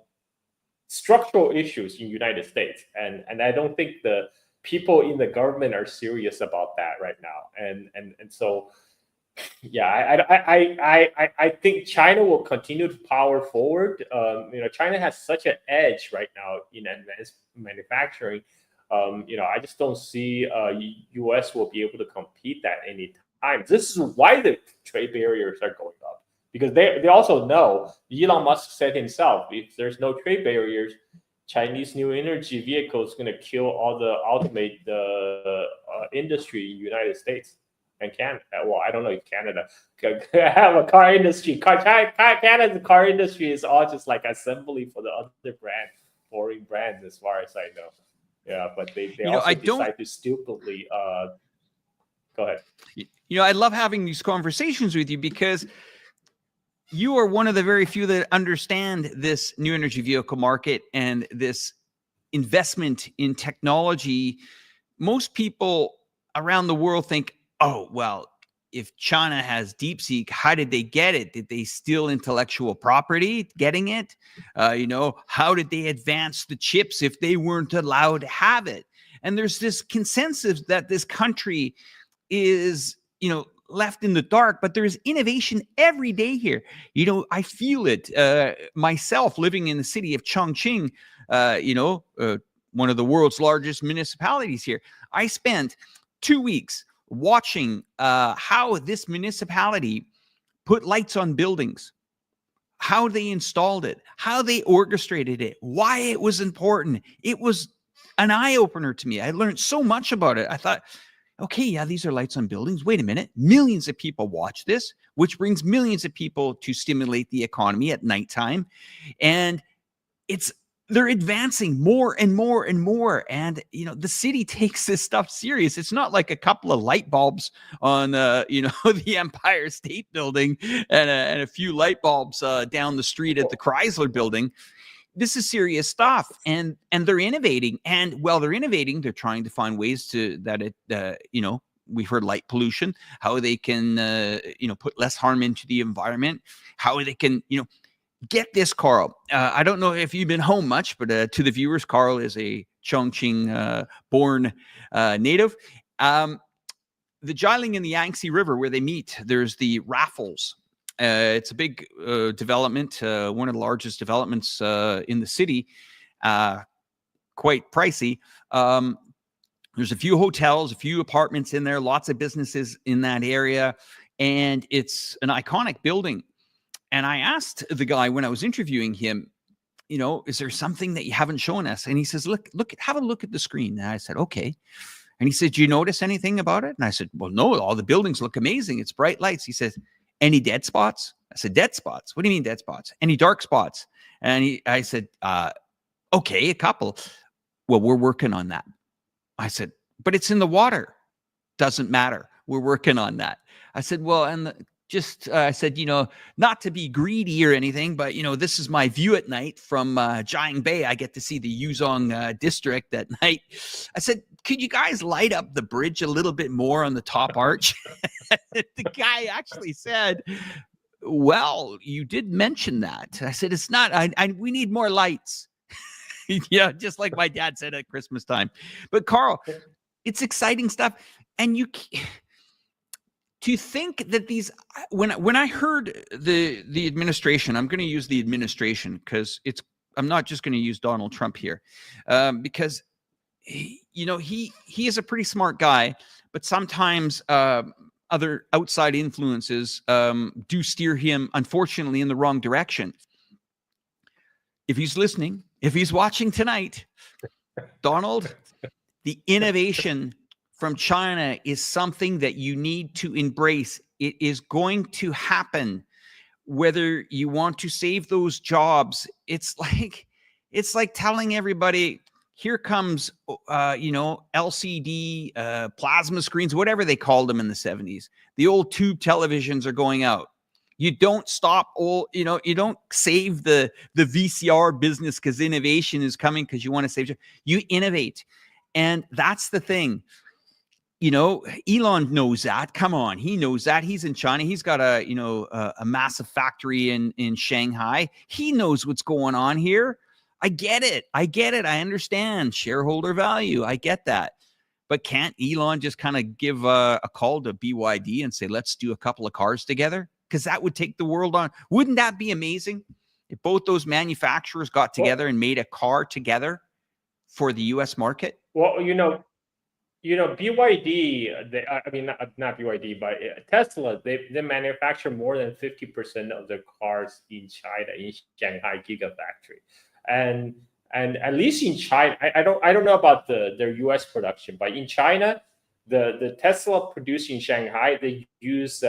structural issues in United States, and I don't think the people in the government are serious about that right now. And so yeah, I think China will continue to power forward. China has such an edge right now in advanced manufacturing. I just don't see U.S. will be able to compete that anytime. This is why the trade barriers are going up, because they also know, Elon Musk said himself, if there's no trade barriers, Chinese new energy vehicles going to kill all the ultimate industry in the United States and Canada. Well, I don't know if Canada have a car industry. Canada's car industry is all just like assembly for the other foreign brands, as far as I know. Yeah, but they also decide to stupidly. Go ahead. I love having these conversations with you because you are one of the very few that understand this new energy vehicle market and this investment in technology. Most people around the world think, oh, well, if China has DeepSeek, how did they get it? Did they steal intellectual property getting it? How did they advance the chips if they weren't allowed to have it? And there's this consensus that this country is, left in the dark, but there's innovation every day here. I feel it myself living in the city of Chongqing, one of the world's largest municipalities here. I spent 2 weeks watching how this municipality put lights on buildings, how they installed it, how they orchestrated it, why it was important. It was an eye-opener to me. I learned so much about it. I thought, okay, yeah, these are lights on buildings. Wait a minute. Millions of people watch this, which brings millions of people to stimulate the economy at nighttime. And they're advancing more and more and more. And, the city takes this stuff serious. It's not like a couple of light bulbs on, the Empire State Building and a few light bulbs down the street at the Chrysler Building. This is serious stuff, and they're innovating. And while they're innovating, they're trying to find ways we've heard light pollution, how they can, put less harm into the environment, how they can, get this, Carl. I don't know if you've been home much, but to the viewers, Carl is a Chongqing born native. The Jialing and the Yangtze River, where they meet, there's the raffles. It's a big development, one of the largest developments in the city, quite pricey. There's a few hotels, a few apartments in there, lots of businesses in that area, and it's an iconic building. And I asked the guy when I was interviewing him, is there something that you haven't shown us? And he says, look, have a look at the screen. And I said, okay. And he said, do you notice anything about it? And I said, well, no, all the buildings look amazing. It's bright lights. He says, any dead spots? I said, dead spots? What do you mean dead spots? Any dark spots? And I said, okay, a couple. Well, we're working on that. I said, but it's in the water. Doesn't matter. We're working on that. I said, well, I said, not to be greedy or anything, but, this is my view at night from Jiang Bay. I get to see the Yuzhong district at night. I said, could you guys light up the bridge a little bit more on the top arch? The guy actually said, well, you did mention that. I said, it's not, we need more lights. Yeah, just like my dad said at Christmas time. But Carl, it's exciting stuff. And to think that these, when I heard the administration, I'm going to use the administration because I'm not just going to use Donald Trump here, because he is a pretty smart guy, but sometimes other outside influences do steer him, unfortunately, in the wrong direction. If he's listening, if he's watching tonight, Donald, the innovation from China is something that you need to embrace. It is going to happen whether you want to save those jobs. It's like telling everybody, here comes, LCD, plasma screens, whatever they called them in the 70s. The old tube televisions are going out. You don't stop you don't save the VCR business because innovation is coming because you want to save. You innovate. And that's the thing. Elon knows that. Come on, he knows that. He's in China. He's got a massive factory in Shanghai. He knows what's going on here. I get it. I understand shareholder value. I get that. But can't Elon just kind of give a call to BYD and say, let's do a couple of cars together? Because that would take the world on. Wouldn't that be amazing if both those manufacturers got together and made a car together for the U.S. market? Well, BYD, not BYD, but Tesla, they manufacture more than 50% of their cars in China, in Shanghai Gigafactory. And at least in China, I don't know about their US production, but in China, the Tesla produced in Shanghai, they use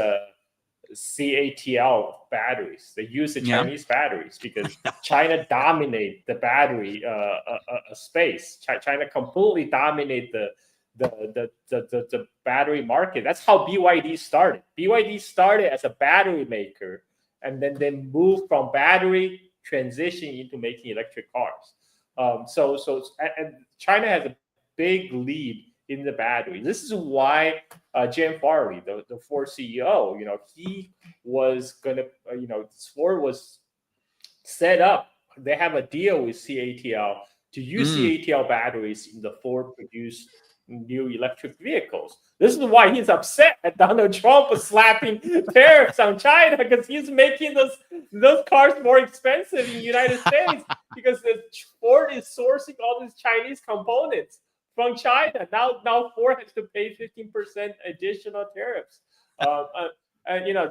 CATL batteries. They use the Chinese batteries because China dominate the battery space. China completely dominate the battery market. That's how BYD started. BYD started as a battery maker, and then they moved from battery transition into making electric cars. And China has a big lead in the battery. This is why Jim Farley, the Ford CEO, he was gonna, Ford was set up. They have a deal with CATL to use CATL batteries in the Ford produced new electric vehicles. This is why he's upset at Donald Trump slapping tariffs on China, because he's making those cars more expensive in the United States because the Ford is sourcing all these Chinese components from China. Now Ford has to pay 15% additional tariffs.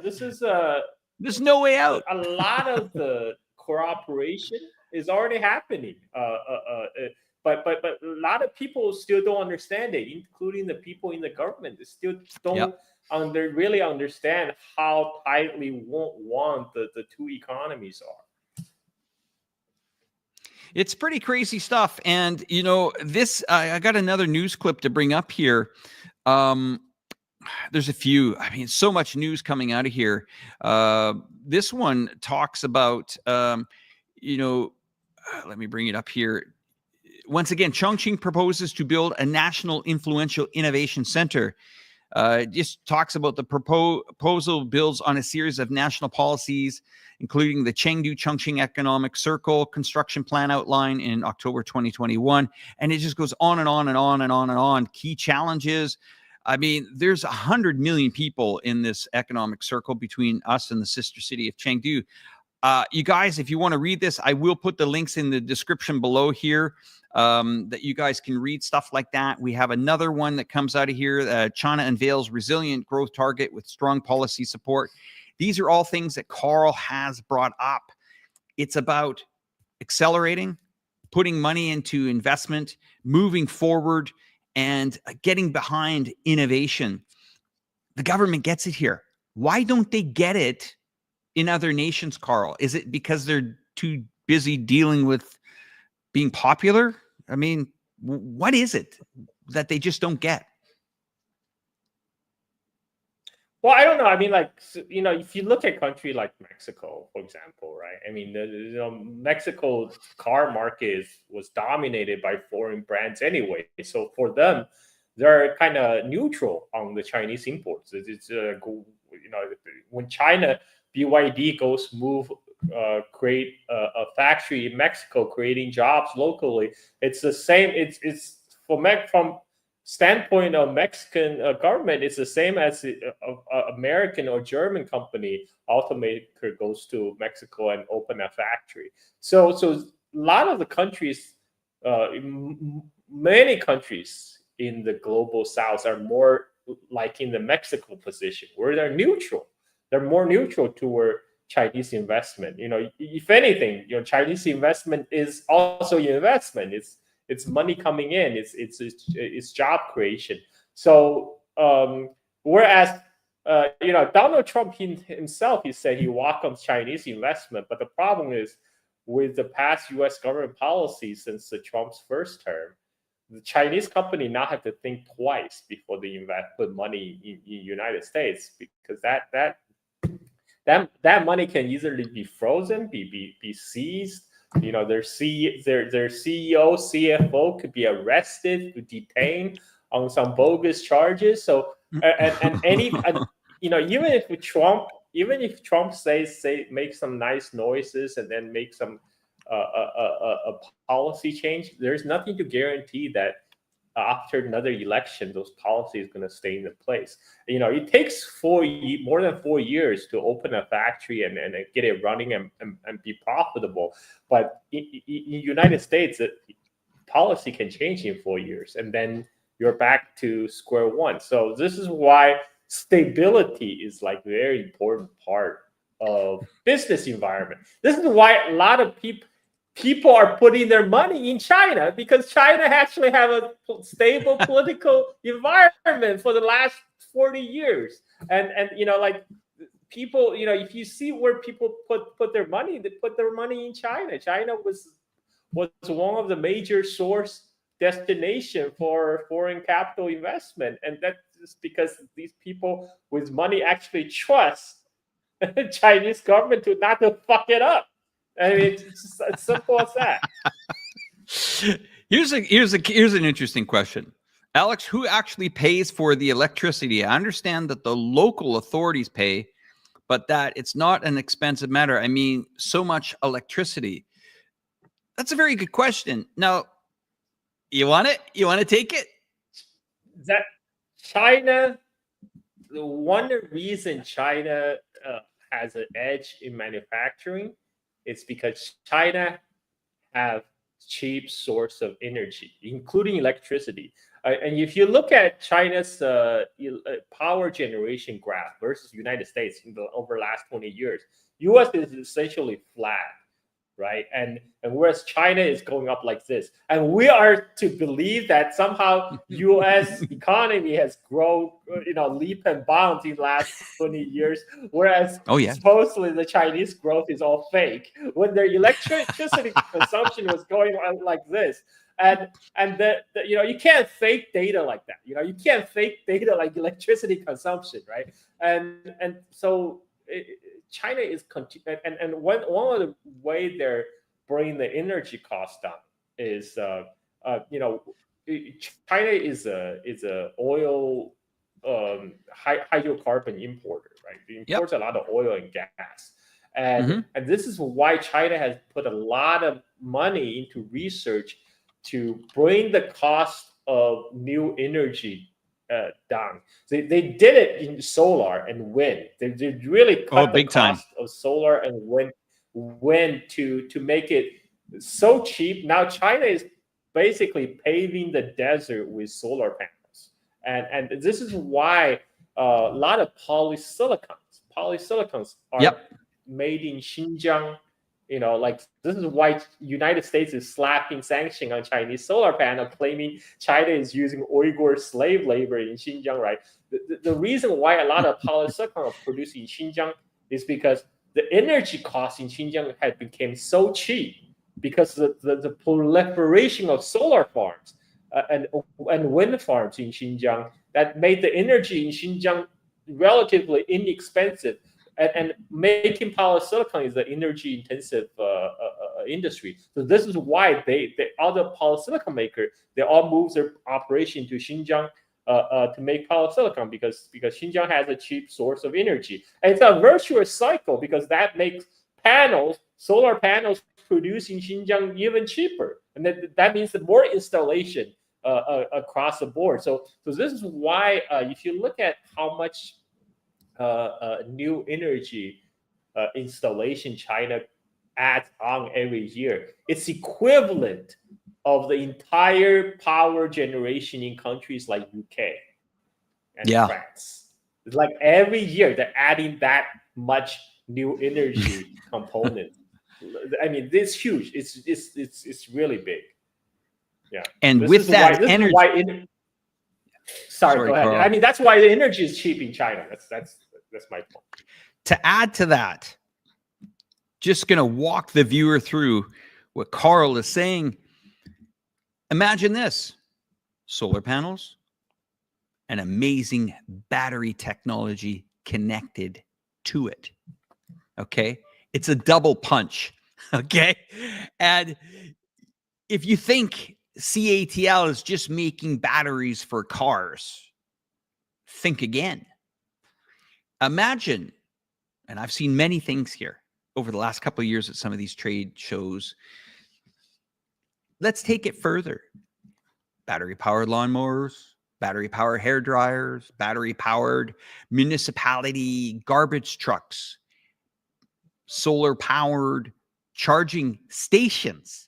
This is there's no way out. A lot of the cooperation is already happening. But a lot of people still don't understand it, including the people in the government. They still don't really understand how tightly one the two economies are. It's pretty crazy stuff. And, this, I got another news clip to bring up here. There's a few, so much news coming out of here. This one talks about, let me bring it up here. Once again, Chongqing proposes to build a national influential innovation center. It just talks about the proposal builds on a series of national policies, including the Chengdu-Chongqing Economic Circle construction plan outline in October 2021. And it just goes on and on and on and on and on. Key challenges. There's 100 million people in this economic circle between us and the sister city of Chengdu. You guys, if you want to read this, I will put the links in the description below here that you guys can read stuff like that. We have another one that comes out of here. China unveils resilient growth target with strong policy support. These are all things that Carl has brought up. It's about accelerating, putting money into investment, moving forward, and getting behind innovation. The government gets it here. Why don't they get it in other nations, Carl? Is it because they're too busy dealing with being popular? What is it that they just don't get? Well, I don't know. If you look at a country like Mexico, for example, right? Mexico's car market was dominated by foreign brands anyway. So for them, they're kind of neutral on the Chinese imports. When China BYD goes create a factory in Mexico, creating jobs locally. It's the same. It's from standpoint of Mexican government, it's the same as American or German company automaker goes to Mexico and open a factory. So a lot of the countries, many countries in the global South are more like in the Mexico position, where they're neutral. They're more neutral toward Chinese investment. If anything, Chinese investment is also investment. It's money coming in. It's job creation. So whereas Donald Trump himself, he said he welcomes Chinese investment, but the problem is with the past U.S. government policy since the Trump's first term, the Chinese company now have to think twice before they put money in United States, because that money can easily be frozen, be seized. You know, their CEO, CFO could be arrested, detained on some bogus charges. So and any you know, even if Trump say make some nice noises and then make some a policy change, there's nothing to guarantee that after another election, those policies going to stay in place. You know, it takes more than 4 years to open a factory and get it running and be profitable. But in United States, policy can change in 4 years, and then you're back to square one. So this is why stability is like very important part of business environment. This is why a lot of people are putting their money in China, because China actually have a stable political environment for the last 40 years. And you know, like people, you know, if you see where people put their money, they put their money in China. China was one of the major source destination for foreign capital investment. And that's just because these people with money actually trust the Chinese government not to fuck it up. I mean, it's just as simple as that. Here's an interesting question. Alex, who actually pays for the electricity? I understand that the local authorities pay, but that it's not an expensive matter. I mean, so much electricity. That's a very good question. Now, you want it? You want to take it? That China, the one reason China has an edge in manufacturing is because China have cheap source of energy, including electricity. And if you look at China's power generation graph versus United States over the last 20 years, US is essentially flat, right? And whereas China is going up like this. And we are to believe that somehow US economy has grown, you know, leap and bounds in the last 20 years, whereas supposedly the Chinese growth is all fake, when their electricity consumption was going on like this. And you know, you can't fake data like that. You know, you can't fake data like electricity consumption, right? And so China is and one of the way they're bringing the energy costs down is you know, China is a oil hydrocarbon importer, right? It imports a lot of oil and gas, and this is why China has put a lot of money into research to bring the cost of new energy down. They did it in solar and wind. They really cut the cost of solar and wind to make it so cheap. Now China is basically paving the desert with solar panels, and this is why a lot of polysilicons are made in Xinjiang. You know, like this is why United States is slapping sanction on Chinese solar panel, claiming China is using Uyghur slave labor in Xinjiang, right? The reason why a lot of polysilicon are produced in Xinjiang is because the energy costs in Xinjiang had become so cheap because the proliferation of solar farms and wind farms in Xinjiang that made the energy in Xinjiang relatively inexpensive. And making polysilicon is an energy-intensive industry. So this is why the other polysilicon maker, they all move their operation to Xinjiang to make polysilicon because Xinjiang has a cheap source of energy. And it's a virtuous cycle because that makes solar panels produced in Xinjiang even cheaper. And that means that more installation across the board. So this is why if you look at how much new energy installation China adds on every year, it's equivalent of the entire power generation in countries like UK and France. It's like every year they're adding that much new energy component. I mean, it's huge. It's really big. Yeah. And with that energy, sorry, go ahead. Carl. I mean, that's why the energy is cheap in China. That's my point. To add to that, just going to walk the viewer through what Carl is saying. Imagine this: solar panels, an amazing battery technology connected to it. Okay. It's a double punch. Okay. And if you think CATL is just making batteries for cars, think again. Imagine, and I've seen many things here over the last couple of years at some of these trade shows. Let's take it further. Battery-powered lawnmowers, battery-powered hair dryers, battery-powered municipality garbage trucks, solar-powered charging stations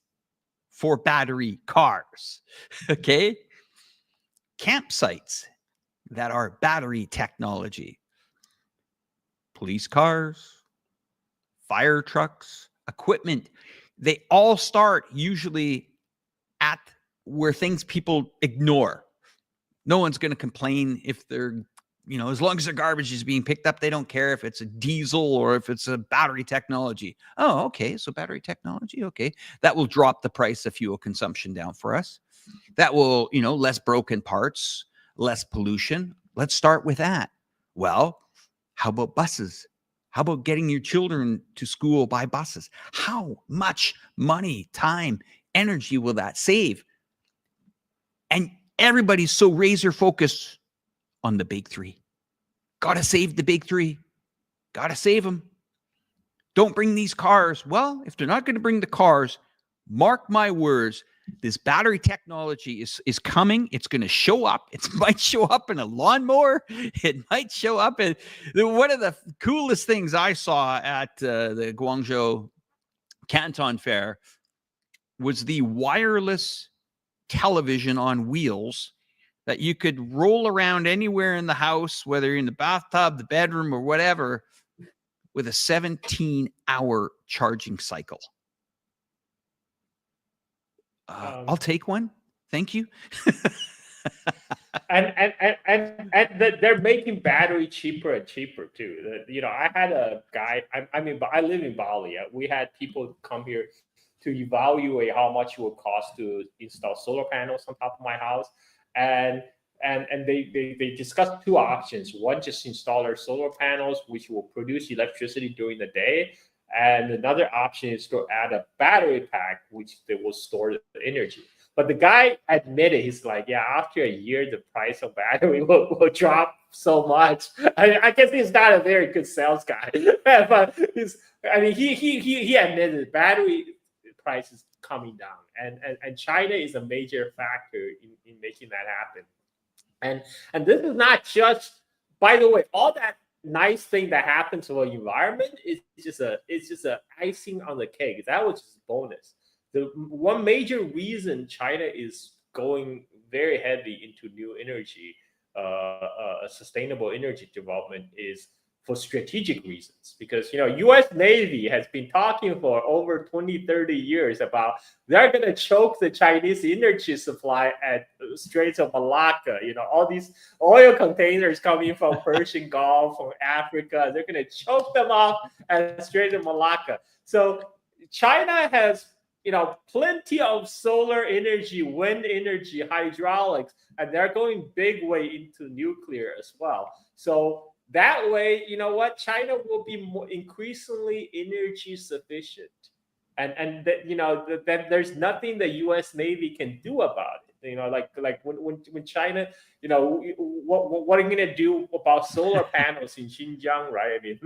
for battery cars. Okay? Campsites that are battery technology. Police cars, fire trucks, equipment. They all start usually at where things people ignore. No one's going to complain if they're, as long as their garbage is being picked up, they don't care if it's a diesel or if it's a battery technology. Oh, okay. So battery technology. Okay. That will drop the price of fuel consumption down for us. That will, less broken parts, less pollution. Let's start with that. Well, how about buses? How about getting your children to school by buses? How much money, time, energy will that save? And everybody's so razor focused on the big three. Got to save the big three. Got to save them. Don't bring these cars. Well, if they're not going to bring the cars, mark my words, this battery technology is coming. It's going to show up. It might show up in a lawnmower. It might show up in one of the coolest things I saw at the Guangzhou Canton Fair was the wireless television on wheels that you could roll around anywhere in the house, whether you're in the bathtub, the bedroom, or whatever, with a 17-hour charging cycle. I'll take one. Thank you. and they're making battery cheaper and cheaper too. I had a guy. I live in Bali. We had people come here to evaluate how much it would cost to install solar panels on top of my house, and they discussed two options. One, just install their solar panels, which will produce electricity during the day. And another option is to add a battery pack, which they will store the energy. But the guy admitted, he's like, yeah, after a year, the price of battery will drop so much. I guess he's not a very good sales guy. But he admitted battery price is coming down. And China is a major factor in making that happen. And this is not just, by the way, all that nice thing that happens to the environment is just a icing on the cake. That was just bonus. The one major reason China is going very heavy into new energy, sustainable energy development, is for strategic reasons. Because U.S. Navy has been talking for over 20-30 years about they're going to choke the Chinese energy supply at Straits of Malacca. All these oil containers coming from Persian Gulf, from Africa, they're going to choke them off at Straits of Malacca. So China has plenty of solar energy, wind energy, hydraulics, and they're going big way into nuclear as well. So that way, China will be more increasingly energy sufficient, and that there's nothing the U.S. Navy can do about it. Like when China, what are you gonna do about solar panels in Xinjiang, right? I mean,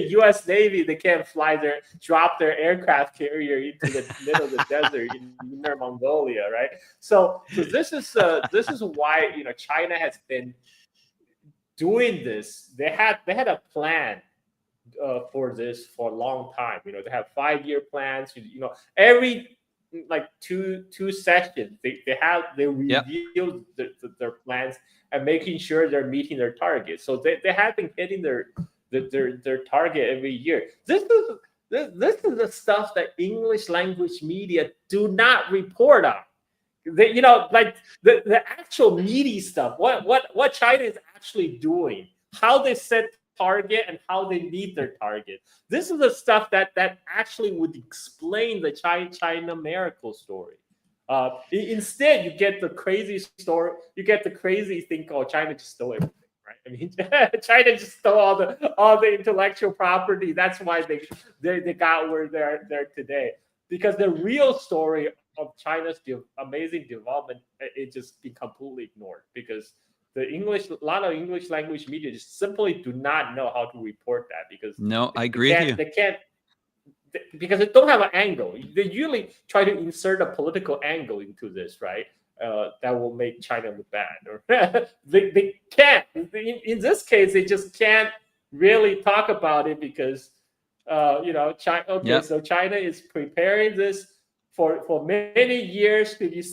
U.S. Navy, they can't drop their aircraft carrier into the middle of the desert in Inner Mongolia, right? So this is why China has been doing this. They had a plan for this for a long time. They have 5-year plans. Every like two sessions they review their plans and making sure they're meeting their targets. So they have been hitting their target every year. This is the stuff that English language media do not report on. Like the actual meaty stuff, what China is actually doing, how they set target and how they meet their target. This is the stuff that actually would explain the China miracle story. Instead, you get the crazy story. You get the crazy thing called China just stole everything, right? I mean, China just stole all the intellectual property. That's why they got where they're today. Because the real story of China's amazing development, it just be completely ignored because a lot of English language media just simply do not know how to report that because no, I agree with you. They can't because they don't have an angle. They usually try to insert a political angle into this, right? That will make China look bad. Or they can't. In this case, they just can't really talk about it because China. Okay, Yep. so China is preparing this for many years to be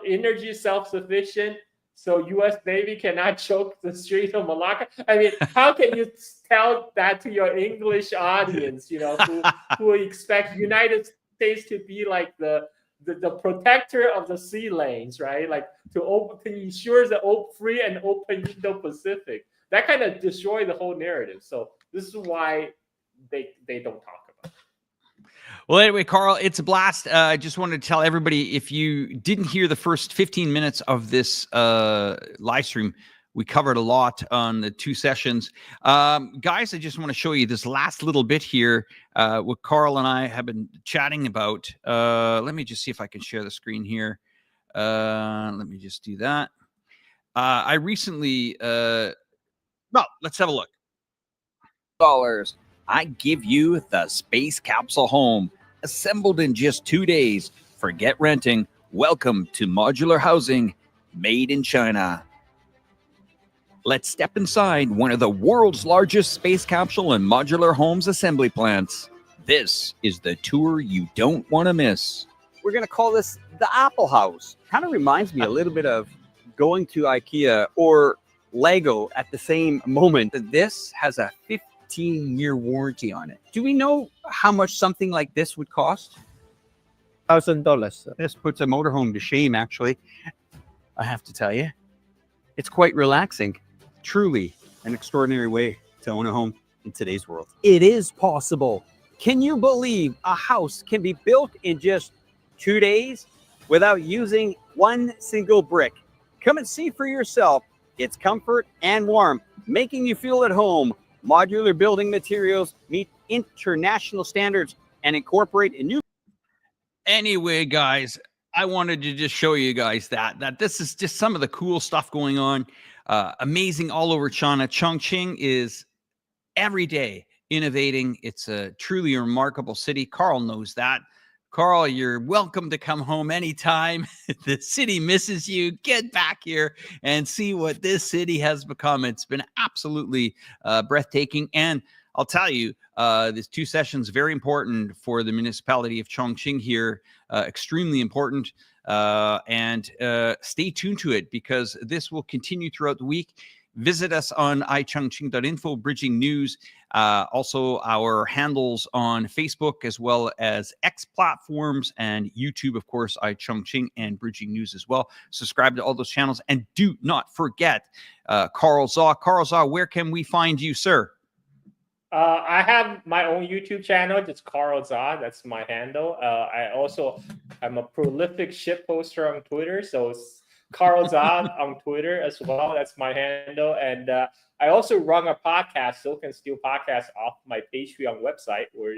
energy self-sufficient. So U.S. Navy cannot choke the Strait of Malacca. I mean, how can you tell that to your English audience? Who expect United States to be like the protector of the sea lanes, right? Like to ensure the free and open Indo-Pacific. That kind of destroy the whole narrative. So this is why they don't talk about it. Well, anyway, Carl, it's a blast. I just wanted to tell everybody, if you didn't hear the first 15 minutes of this live stream, we covered a lot on the 2 sessions. Guys, I just want to show you this last little bit here, what Carl and I have been chatting about. Let me just see if I can share the screen here. Let me just do that. I recently, well, let's have a look. $. I give you the space capsule home, assembled in just 2 days. Forget renting. Welcome to modular housing made in China. Let's step inside one of the world's largest space capsule and modular homes assembly plants. This is the tour you don't want to miss. We're going to call this the Apple House. Kind of reminds me a little bit of going to IKEA or Lego at the same moment. This has a 15-year warranty on it. Do we know how much something like this would cost? $1,000. This puts a motorhome to shame, actually. I have to tell you, it's quite relaxing. Truly an extraordinary way to own a home in today's world. It is possible. Can you believe a house can be built in just 2 days without using one single brick? Come and see for yourself. It's comfort and warmth, making you feel at home. Modular building materials meet international standards and incorporate a new. Anyway, guys, I wanted to just show you guys that this is just some of the cool stuff going on. Amazing all over China. Chongqing is every day innovating. It's a truly remarkable city. Carl knows that. Carl, you're welcome to come home anytime. The city misses you. Get back here and see what this city has become. It's been absolutely breathtaking. And I'll tell you, these 2 sessions, very important for the municipality of Chongqing here, extremely important. And stay tuned to it because this will continue throughout the week. Visit us on ichongqing.info, Bridging News. Also, our handles on Facebook as well as X platforms and YouTube, of course, iChongqing and Bridging News as well. Subscribe to all those channels. And do not forget Carl Zha. Carl Zha, where can we find you, sir? I have my own YouTube channel. It's Carl Zha. That's my handle. I'm a prolific shit poster on Twitter. So it's Carl Zha on Twitter as well. That's my handle. And I also run a podcast, Silk and Steel podcast, off my Patreon website where,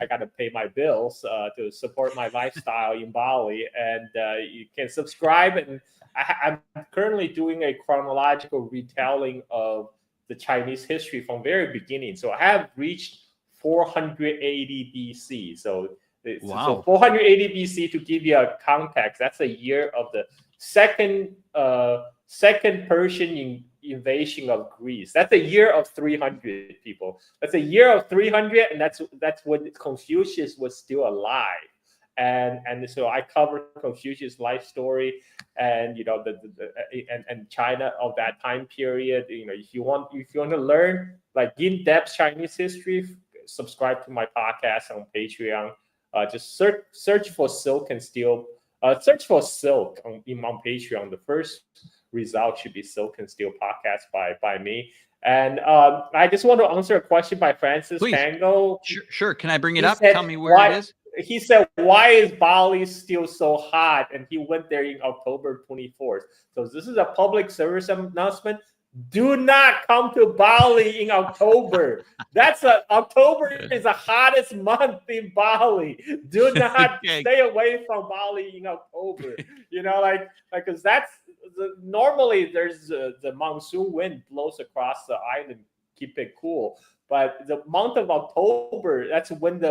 I got to pay my bills to support my lifestyle in Bali. And you can subscribe. And I'm currently doing a chronological retelling of the Chinese history from very beginning. So I have reached 480 BC. So, wow. So 480 BC, to give you a context, that's a year of the second Persian invasion of Greece. That's a year of 300 people. That's a year of 300, and that's when Confucius was still alive. And so I cover Confucius' life story, and and China of that time period. If you want to learn like in-depth Chinese history, subscribe to my podcast on Patreon. Just search for Silk and Steel. Search for Silk on Patreon. The first result should be Silk and Steel podcast by me. And I just want to answer a question by Francis Pango. Sure. Can I bring it up? Tell me where it is. He said, why is Bali still so hot? And he went there in October 24th. So this is a public service announcement. Do not come to Bali in October. October is the hottest month in Bali. Do not Okay. stay away from Bali in October. Because normally there's the monsoon wind blows across the island, keep it cool. But the month of October, that's when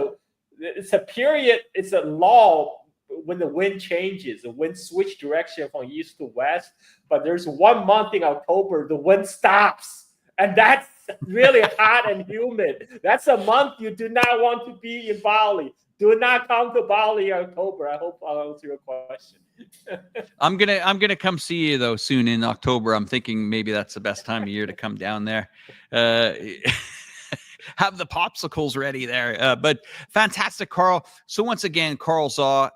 it's a law when the wind changes, the wind switch direction from east to west. But there's 1 month in October, the wind stops. And that's really hot and humid. That's a month you do not want to be in Bali. Do not come to Bali in October. I hope I'll answer your question. I'm gonna come see you though soon in October. I'm thinking maybe that's the best time of year to come down there. Have the popsicles ready there. But fantastic, Carl. So once again, Carl Zha,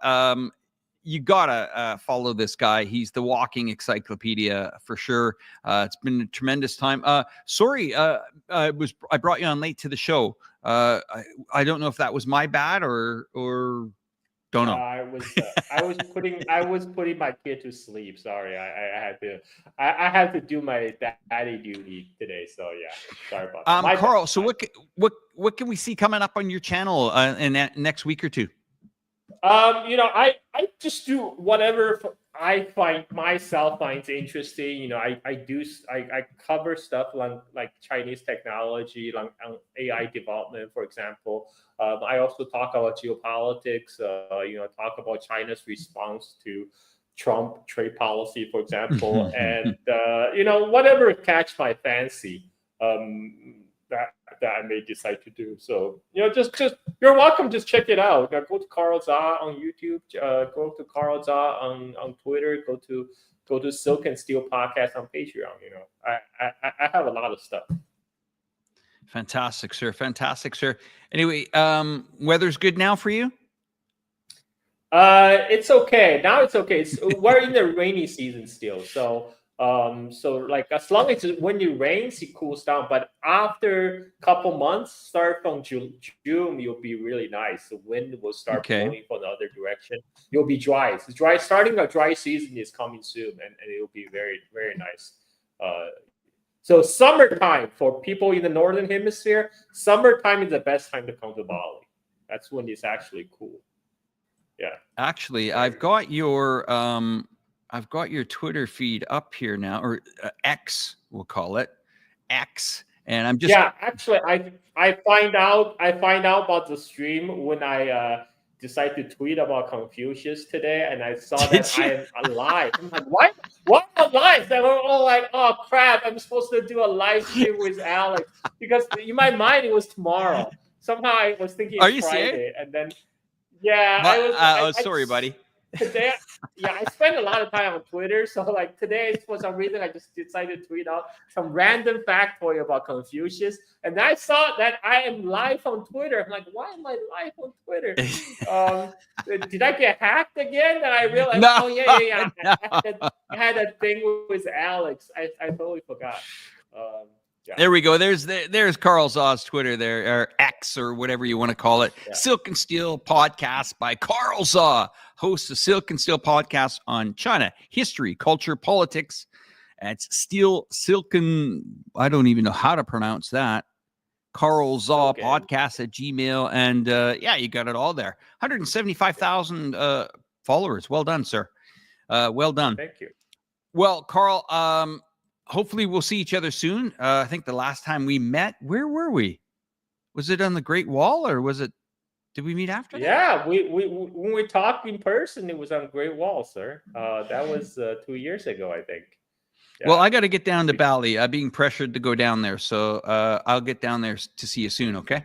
you gotta follow this guy. He's the walking encyclopedia for sure. It's been a tremendous time. Sorry, I brought you on late to the show. I don't know if that was my bad or don't know. I was putting my kid to sleep. Sorry, I had to do my daddy duty today. So yeah, sorry about that. Carl, so what can we see coming up on your channel in that next week or two? I just do whatever I finds interesting. I cover stuff like Chinese technology, like AI development, for example. I also talk about geopolitics. Talk about China's response to Trump trade policy, for example, and whatever catch my fancy. That I may decide to do. So just you're welcome. Just check it out. Go to Carl Zha on YouTube. Go to Carl Zha on Twitter. Go to Silk and Steel podcast on Patreon. I have a lot of stuff. Fantastic, sir. Fantastic, sir. Anyway, weather's good now for you? It's okay. Now it's okay. We're in the rainy season still. So like as long as when it rains, it cools down. But after a couple months, start from June, you'll be really nice. The wind will start blowing from the other direction. You'll be dry. It's dry. Starting a dry season is coming soon, and it'll be very, very nice. So summertime for people in the northern hemisphere, summertime is the best time to come to Bali. That's when it's actually cool. Yeah. Actually, I've got your Twitter feed up here now, or X, we'll call it X. And I'm just actually, I find out about the stream when I decide to tweet about Confucius today, and I saw that I am alive. I'm like, what? What alive? And I'm all like, oh crap! I'm supposed to do a live stream with Alex because in my mind it was tomorrow. Somehow I was thinking it's Friday, serious? And then sorry, buddy. Today, I spend a lot of time on Twitter. So like today, for some reason, I just decided to tweet out some random factoid about Confucius. And I saw that I am live on Twitter. I'm like, why am I live on Twitter? Did I get hacked again? And I realized, I had a thing with Alex. I totally forgot. There we go. There's Carl Zha's Twitter there, or X, or whatever you want to call it. Yeah. Silk and Steel podcast by Carl Zha, host of Silk and Steel podcast on China, history, culture, politics. It's Silken. I don't even know how to pronounce that. Carl Zha podcast at Gmail. And you got it all there. 175,000 followers. Well done, sir. Well done. Thank you. Well, Carl, hopefully we'll see each other soon. I think the last time we met, where were we? Was it on the Great Wall, or did we meet after that? Yeah, when we talked in person, it was on Great Wall, sir. That was 2 years ago, I think. Yeah. Well, I got to get down to Bali. I'm being pressured to go down there, so I'll get down there to see you soon. Okay?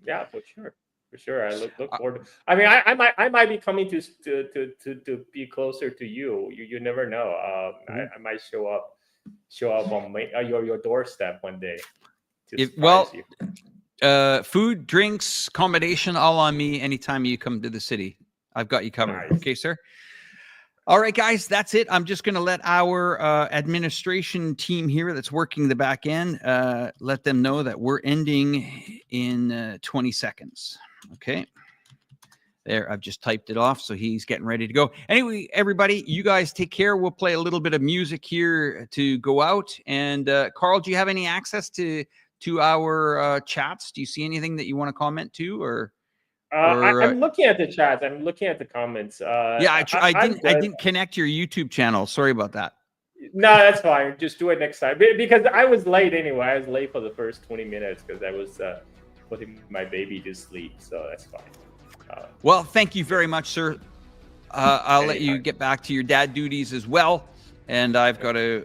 Yeah, for sure. For sure, I look forward to. I mean, I might be coming to be closer to you. You never know. I might show up on your doorstep one day. Food, drinks, accommodation, all on me. Anytime you come to the city, I've got you covered. Nice. Okay, sir. All right, guys, that's it. I'm just going to let our administration team here that's working the back end, let them know that we're ending in 20 seconds. Okay. There, I've just typed it off, so he's getting ready to go. Anyway, everybody, you guys take care. We'll play a little bit of music here to go out. And Carl, do you have any access to our chats? Do you see anything that you want to comment to, or I'm looking at the chat. I'm looking at the comments. yeah, I didn't connect your YouTube channel. Sorry about that. No, that's fine. Just do it next time. Because I was late anyway. I was late for the first 20 minutes because I was putting my baby to sleep. So that's fine. Well, thank you very much, sir. I'll let you get back to your dad duties as well. And I've got to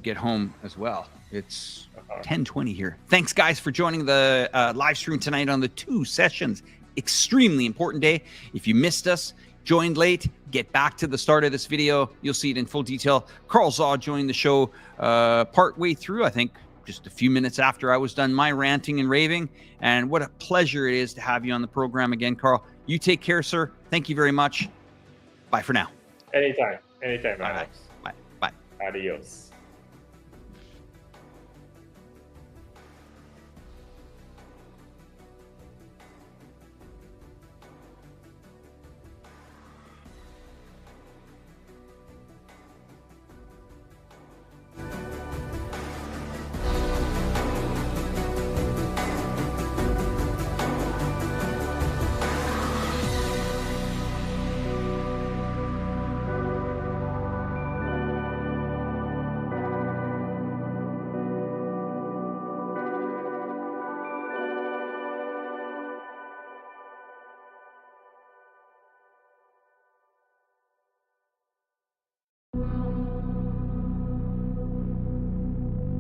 get home as well. It's 10:20 here. Thanks, guys, for joining the live stream tonight on the 2 sessions. Extremely important day. If you missed us, joined late, get back to the start of this video. You'll see it in full detail. Carl Zha joined the show part way through, I think, just a few minutes after I was done my ranting and raving. And what a pleasure it is to have you on the program again, Carl. You take care, sir. Thank you very much. Bye for now. Anytime. Anytime, Alex. Bye. Bye. Adios.